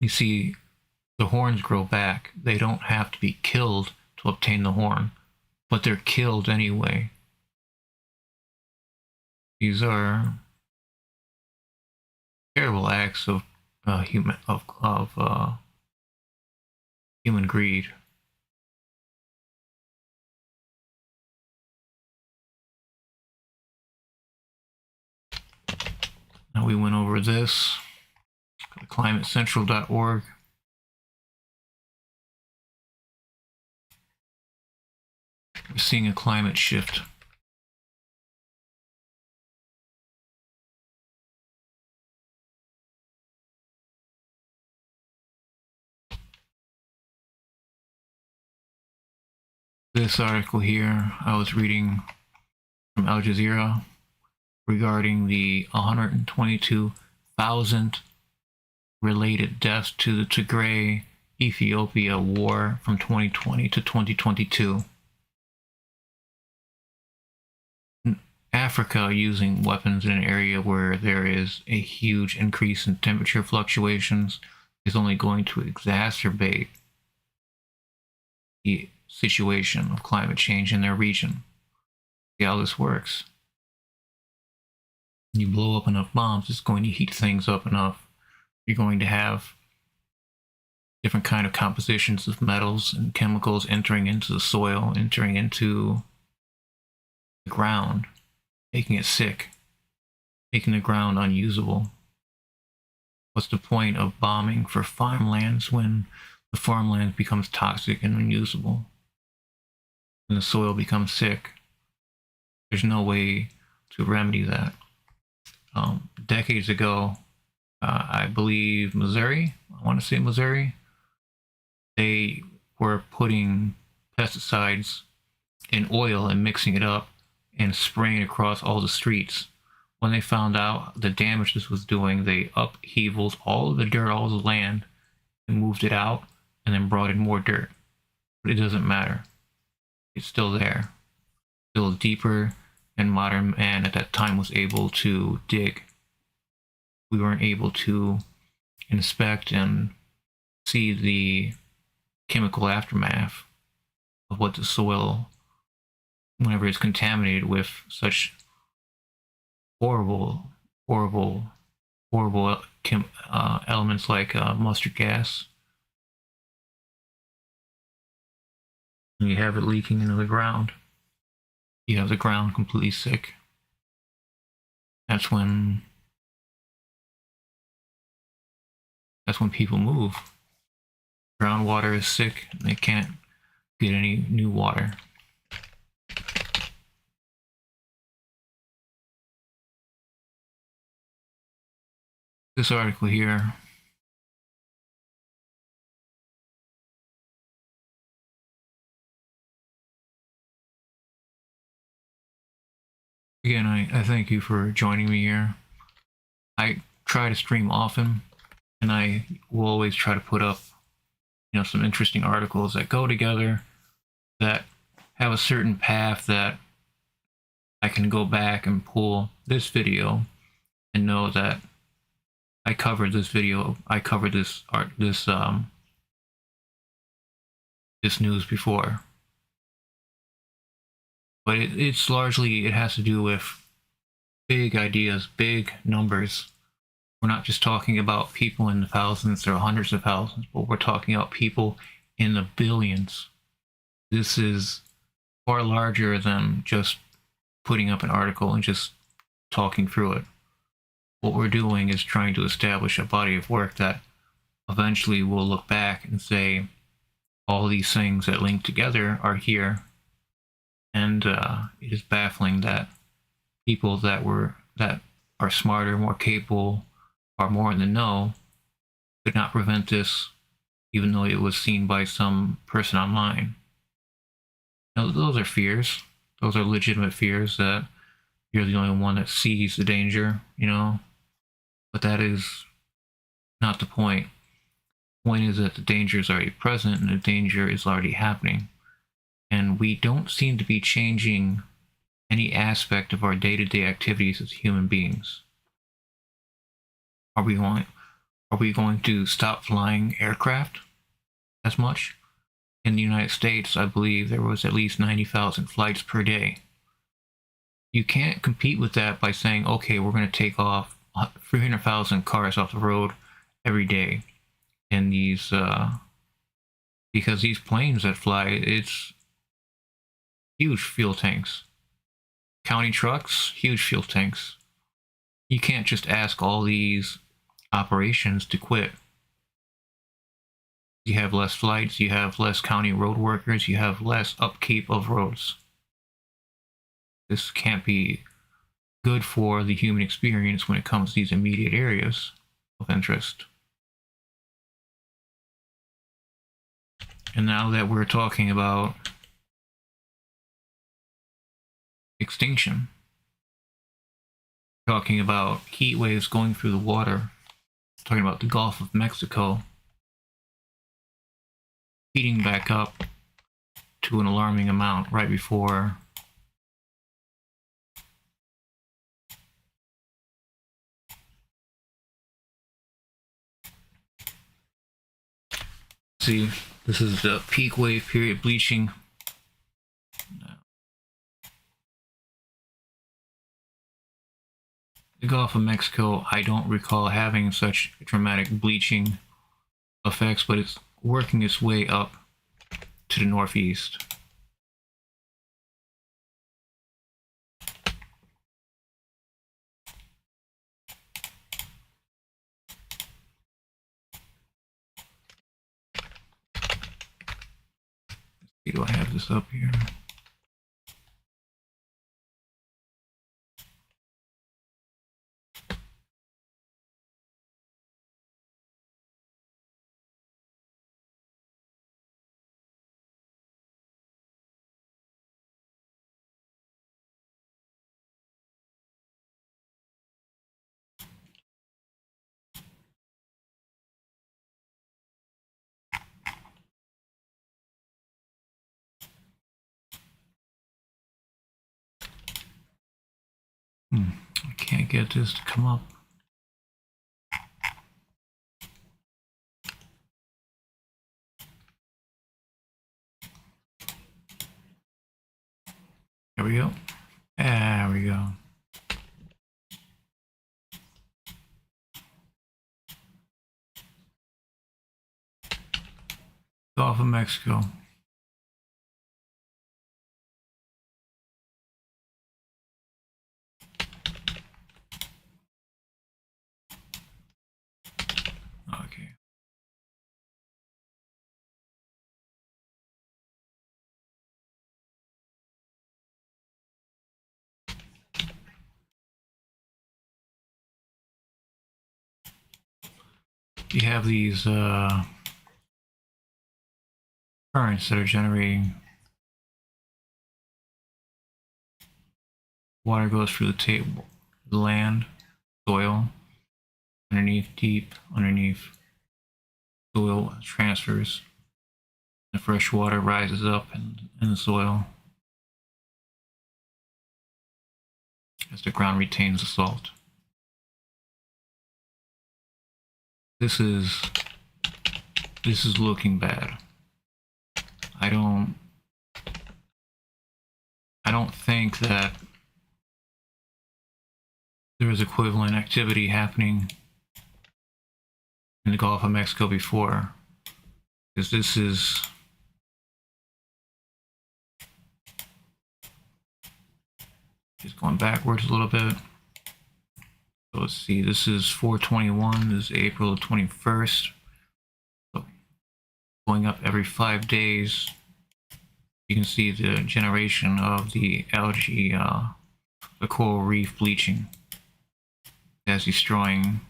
You see, the horns grow back. They don't have to be killed to obtain the horn, but they're killed anyway. These are terrible acts of human greed. Now we went over this. ClimateCentral.org. We're seeing a climate shift. This article here I was reading from Al Jazeera regarding the 122,000 related deaths to the Tigray, Ethiopia war from 2020 to 2022. Africa using weapons in an area where there is a huge increase in temperature fluctuations is only going to exacerbate the situation of climate change in their region. See how this works. You blow up enough bombs, it's going to heat things up enough. You're going to have different kind of compositions of metals and chemicals entering into the soil, entering into the ground, making it sick, making the ground unusable. What's the point of bombing for farmlands when the farmland becomes toxic and unusable? When the soil becomes sick, there's no way to remedy that. Decades ago, I believe Missouri, I want to say Missouri, they were putting pesticides in oil and mixing it up and spraying across all the streets. When they found out the damage this was doing, they upheavaled all of the dirt, all of the land, and moved it out, and then brought in more dirt. But it doesn't matter. It's still there. Still deeper, and modern man at that time was able to dig. We weren't able to inspect and see the chemical aftermath of what the soil, whenever it's contaminated with such horrible elements like mustard gas, and you have it leaking into the ground. You have the ground completely sick. That's when people move. Groundwater is sick and they can't get any new water. This article here, again, I thank you for joining me here. I try to stream often, and I will always try to put up, some interesting articles that go together, that have a certain path that I can go back and pull this video and know that I covered this video, I covered this news before. But it's largely, it has to do with big ideas, big numbers. We're not just talking about people in the thousands or hundreds of thousands, but we're talking about people in the billions. This is far larger than just putting up an article and just talking through it. What we're doing is trying to establish a body of work that eventually we'll look back and say, all these things that link together are here. And it is baffling that people that are smarter, more capable, are more in the know, could not prevent this, even though it was seen by some person online. Now, those are fears. Those are legitimate fears that you're the only one that sees the danger, But that is not the point. The point is that the danger is already present and the danger is already happening. And we don't seem to be changing any aspect of our day-to-day activities as human beings. Are we going to stop flying aircraft as much? In the United States, I believe there was at least 90,000 flights per day. You can't compete with that by saying, okay, we're going to take off 300,000 cars off the road every day. And these, because these planes that fly, it's huge fuel tanks. County trucks, huge fuel tanks. You can't just ask all these operations to quit. You have less flights, you have less county road workers, you have less upkeep of roads. This can't be good for the human experience when it comes to these immediate areas of interest. And now that we're talking about extinction. Talking about heat waves going through the water. Talking about the Gulf of Mexico heating back up to an alarming amount right before see, this is the peak wave period bleaching. The Gulf of Mexico, I don't recall having such dramatic bleaching effects, but it's working its way up to the northeast. Do I have this up here? I can't get this to come up. There we go. There we go. Gulf of Mexico. Okay. You have these currents that are generating. Water goes through the table, the land, soil, underneath, deep, underneath, soil transfers. The fresh water rises up in the soil as the ground retains the salt. This is looking bad. I don't think that there is equivalent activity happening in the Gulf of Mexico before, because this is just going backwards a little bit. So let's see, this is 421, this is April 21st. So going up every 5 days. You can see the generation of the algae, the coral reef bleaching as destroying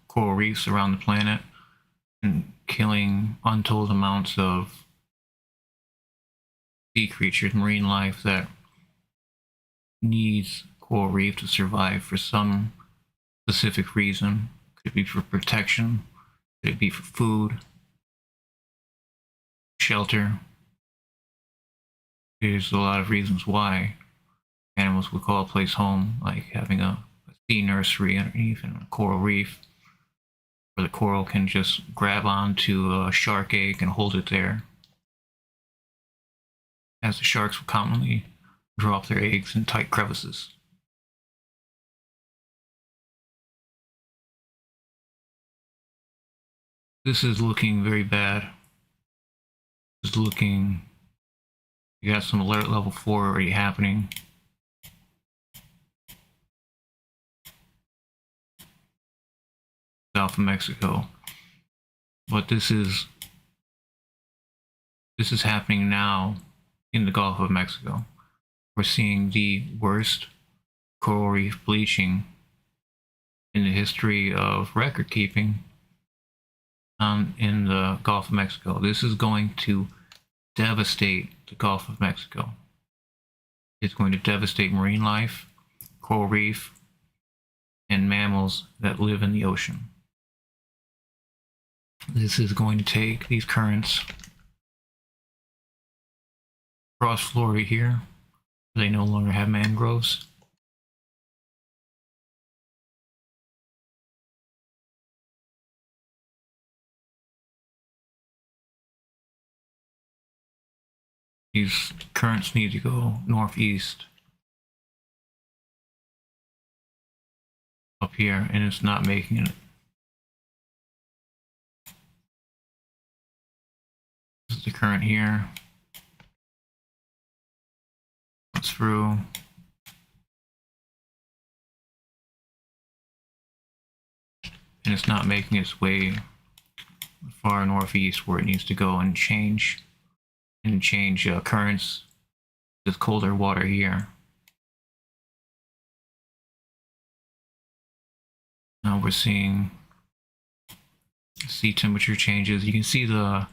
coral reefs around the planet and killing untold amounts of sea creatures, marine life that needs coral reef to survive for some specific reason. Could it be for protection? Could it be for food? Shelter? There's a lot of reasons why animals would call a place home, like having a sea nursery underneath and a coral reef, where the coral can just grab onto a shark egg and hold it there, as the sharks will commonly drop their eggs in tight crevices. This is looking very bad. This is looking, you got some alert level 4 already happening. South of Mexico. But this is happening now in the Gulf of Mexico. We're seeing the worst coral reef bleaching in the history of record keeping in the Gulf of Mexico. This is going to devastate the Gulf of Mexico. It's going to devastate marine life, coral reef, and mammals that live in the ocean. This is going to take these currents across Florida here. They no longer have mangroves. These currents need to go northeast up here, and it's not making it. This is the current here. It's through. And it's not making its way far northeast where it needs to go and change currents with colder water here. Now we're seeing sea temperature changes. You can see what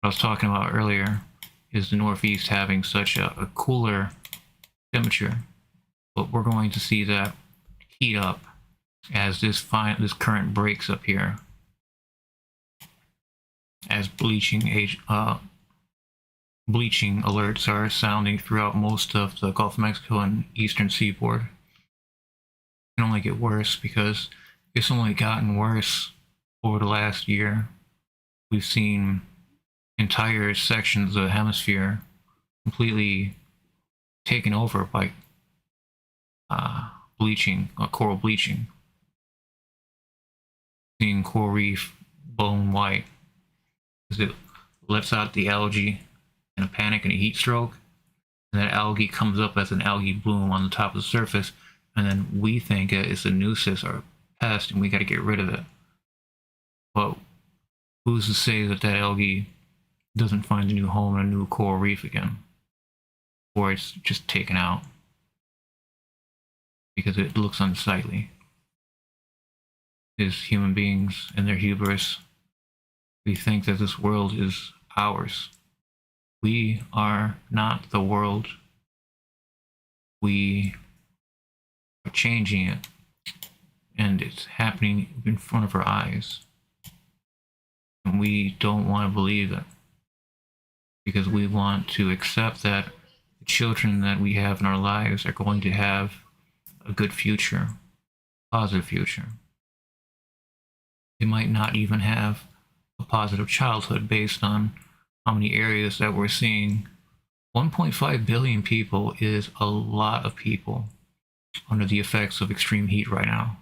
I was talking about earlier is the northeast having such a cooler temperature, but we're going to see that heat up as this current breaks up here, as bleaching alerts are sounding throughout most of the Gulf of Mexico and eastern seaboard. It can only get worse because it's only gotten worse over the last year. We've seen entire sections of the hemisphere completely taken over by coral bleaching. Seeing coral reef bone white as it lets out the algae in a panic and a heat stroke, and that algae comes up as an algae bloom on the top of the surface, and then we think it's a nuisance or a pest and we got to get rid of it. But who's to say that algae doesn't find a new home in a new coral reef again, or it's just taken out because it looks unsightly? As human beings and their hubris, we think that this world is ours. We are not the world. We are changing it, and it's happening in front of our eyes. And we don't want to believe it because we want to accept that the children that we have in our lives are going to have a good future, positive future. They might not even have a positive childhood based on how many areas that we're seeing. 1.5 billion people is a lot of people under the effects of extreme heat right now.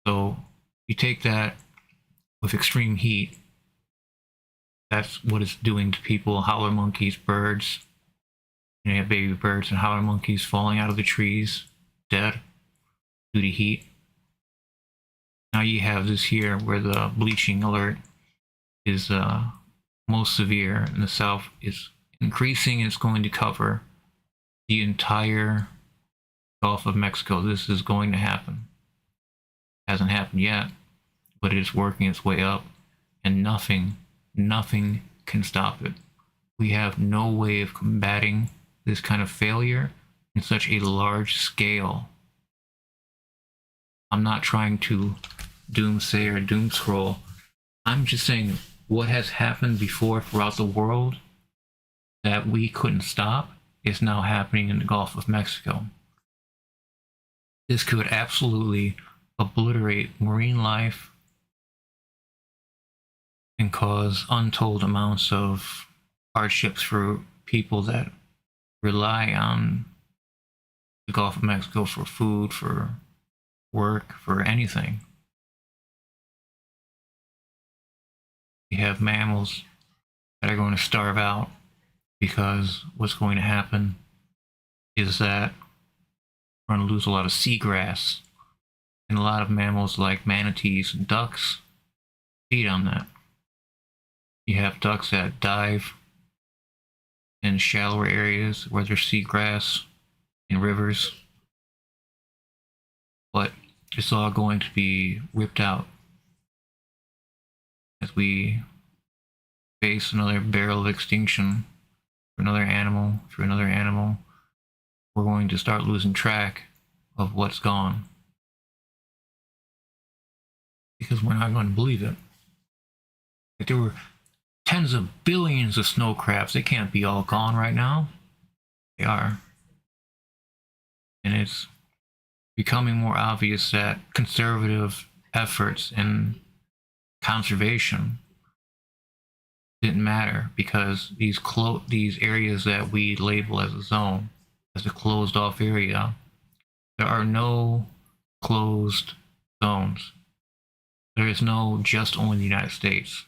So you take that with extreme heat, that's what it's doing to people. Howler monkeys, birds, you have baby birds and howler monkeys falling out of the trees, dead due to heat. Now you have this here where the bleaching alert is most severe in the south. Is increasing. It's going to cover the entire Gulf of Mexico. This is going to happen. Hasn't happened yet, but it is working its way up, and nothing can stop it. We have no way of combating this kind of failure in such a large scale. I'm not trying to doomsay or doom scroll. I'm just saying what has happened before throughout the world that we couldn't stop is now happening in the Gulf of Mexico. This could absolutely obliterate marine life and cause untold amounts of hardships for people that rely on the Gulf of Mexico for food, for work, for anything. You have mammals that are going to starve out because what's going to happen is that we're going to lose a lot of seagrass, and a lot of mammals like manatees and ducks feed on that. You have ducks that dive in shallower areas where there's seagrass in rivers, but it's all going to be ripped out. as we face another barrel of extinction for another animal, we're going to start losing track of what's gone. Because we're not going to believe it. Like, there were tens of billions of snow crabs. They can't be all gone right now. They are. And it's becoming more obvious that conservative efforts in conservation didn't matter, because these areas that we label as a zone, as a closed off area, there are no closed zones. There is no just only the United States.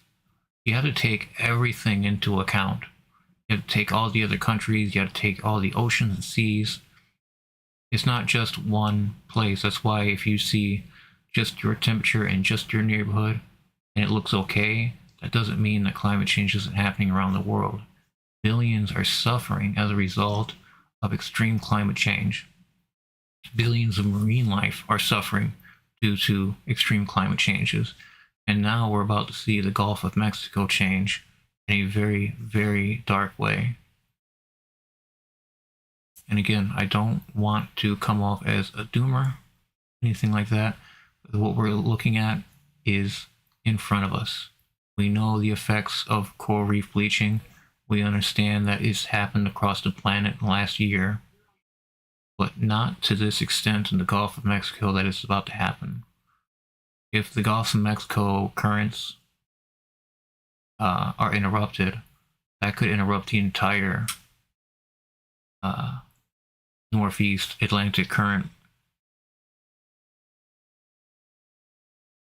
You have to take everything into account. You have to take all the other countries, you have to take all the oceans and seas. It's not just one place. That's why if you see just your temperature in just your neighborhood and it looks okay, that doesn't mean that climate change isn't happening around the world. Billions are suffering as a result of extreme climate change. Billions of marine life are suffering due to extreme climate changes. And now we're about to see the Gulf of Mexico change in a very, very dark way. And again, I don't want to come off as a doomer, anything like that. What we're looking at is in front of us. We know the effects of coral reef bleaching. We understand that it's happened across the planet in the last year, but not to this extent in the Gulf of Mexico that it's about to happen. If the Gulf of Mexico currents are interrupted, that could interrupt the entire northeast Atlantic current,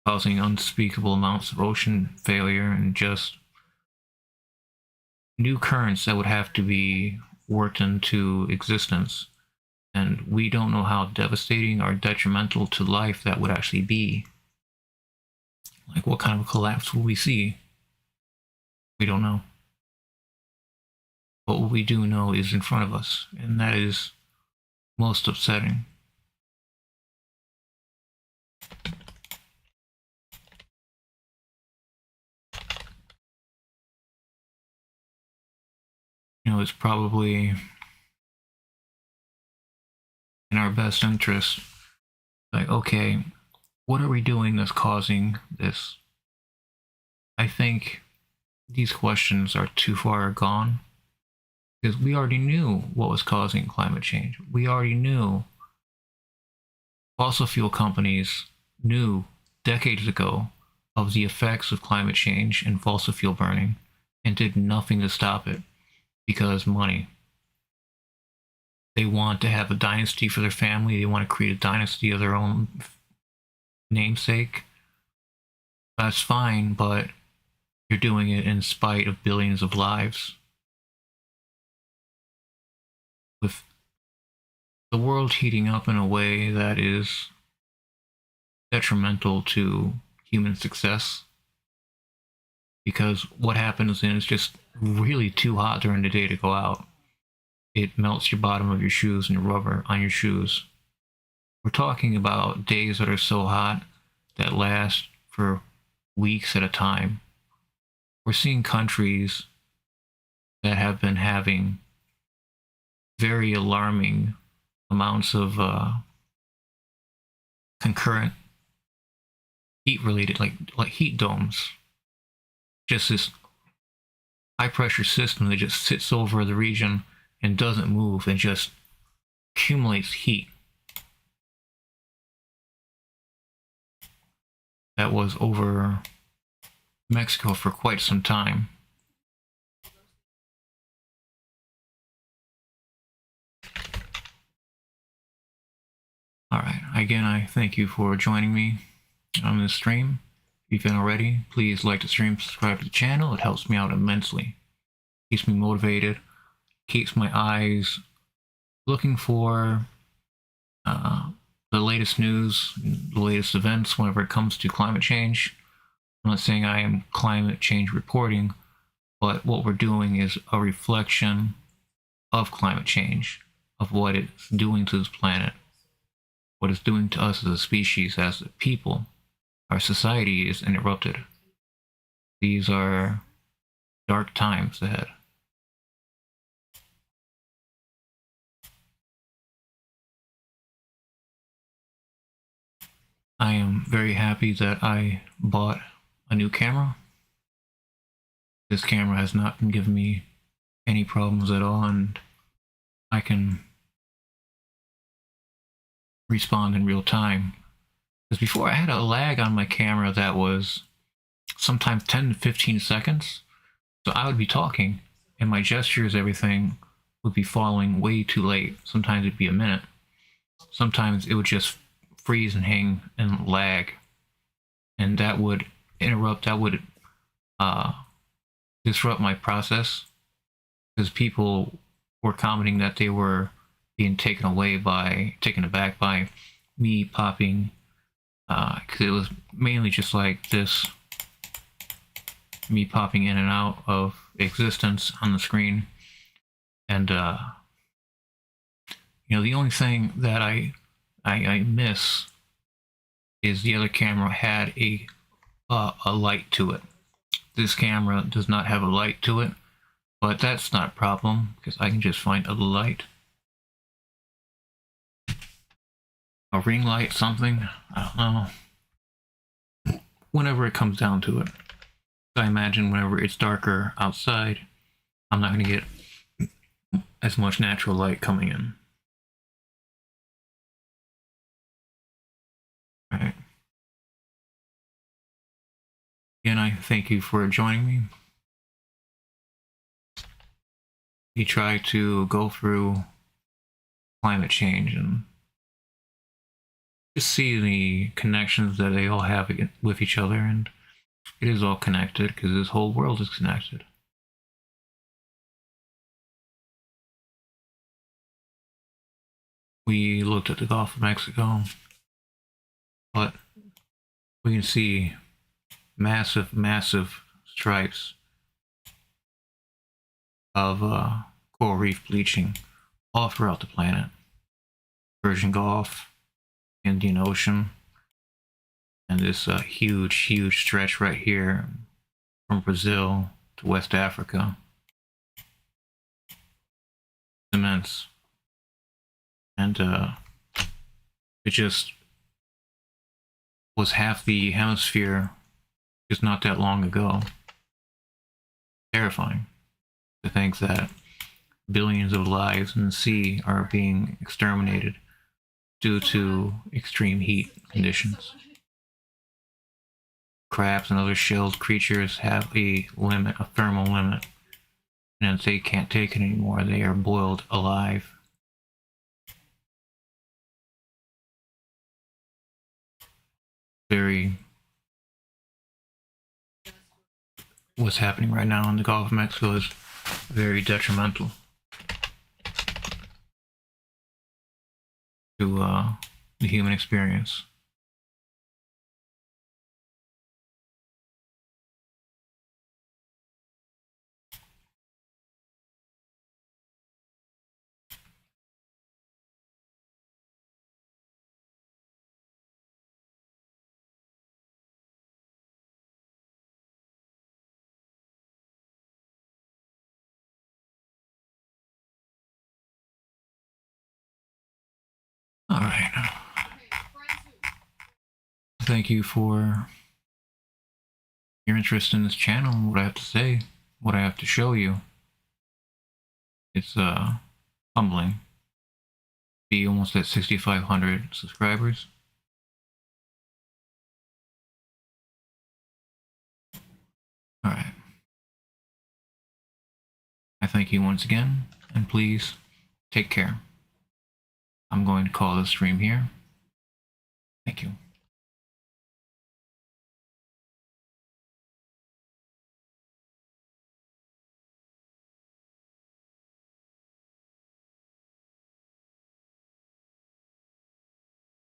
causing unspeakable amounts of ocean failure and just new currents that would have to be worked into existence. And we don't know how devastating or detrimental to life that would actually be. Like, what kind of collapse will we see? We don't know. But what we do know is in front of us, and that is most upsetting. You know, it's probably in our best interest, like, okay, what are we doing that's causing this? I think these questions are too far gone, because we already knew what was causing climate change. We already knew. Fossil fuel companies knew decades ago of the effects of climate change and fossil fuel burning and did nothing to stop it, because money. They want to have a dynasty for their family. They want to create a dynasty of their own namesake. That's fine, but you're doing it in spite of billions of lives. With the world heating up in a way that is detrimental to human success, because what happens is it's just really too hot during the day to go out. It melts your bottom of your shoes and the rubber on your shoes. We're talking about days that are so hot that last for weeks at a time. We're seeing countries that have been having very alarming amounts of concurrent heat-related, like heat domes. Just this high-pressure system that just sits over the region and doesn't move and just accumulates heat. That was over Mexico for quite some time. Alright, again, I thank you for joining me on this stream. If you haven't already, please like the stream, subscribe to the channel. It helps me out immensely. Keeps me motivated, keeps my eyes looking for the latest news, the latest events whenever it comes to climate change. I'm not saying I am climate change reporting, but what we're doing is a reflection of climate change, of what it's doing to this planet, what it's doing to us as a species, as a people. Our society is interrupted. These are dark times ahead. I am very happy that I bought a new camera. This camera has not been giving me any problems at all, and I can respond in real time. Because before I had a lag on my camera that was sometimes 10 to 15 seconds. So I would be talking and my gestures, everything would be following way too late. Sometimes it'd be a minute. Sometimes it would just freeze and hang and lag. And that would interrupt, that would disrupt my process. Because people were commenting that they were being taken aback by me popping, because it was mainly just like this, me popping in and out of existence on the screen. And you know, the only thing that I miss is the other camera had a light to it. This camera does not have a light to it, but that's not a problem because I can just find a light, a ring light, something. I don't know. Whenever it comes down to it, I imagine whenever it's darker outside, I'm not going to get as much natural light coming in. Alright. Again, I thank you for joining me. We try to go through climate change and just see the connections that they all have with each other, and it is all connected because this whole world is connected. We looked at the Gulf of Mexico, but we can see massive, massive stripes of coral reef bleaching all throughout the planet. Persian Gulf, Indian Ocean, and this huge, huge stretch right here from Brazil to West Africa. Immense. And it just was half the hemisphere just not that long ago. Terrifying to think that billions of lives in the sea are being exterminated due to extreme heat conditions. Crabs and other shelled creatures have a limit, a thermal limit, and if they can't take it anymore, they are boiled alive. What's happening right now in the Gulf of Mexico is very detrimental to the human experience. All right. Thank you for your interest in this channel and what I have to say, what I have to show you. It's humbling. Be almost at 6,500 subscribers. All right. I thank you once again, and please take care. I'm going to call this stream here. Thank you.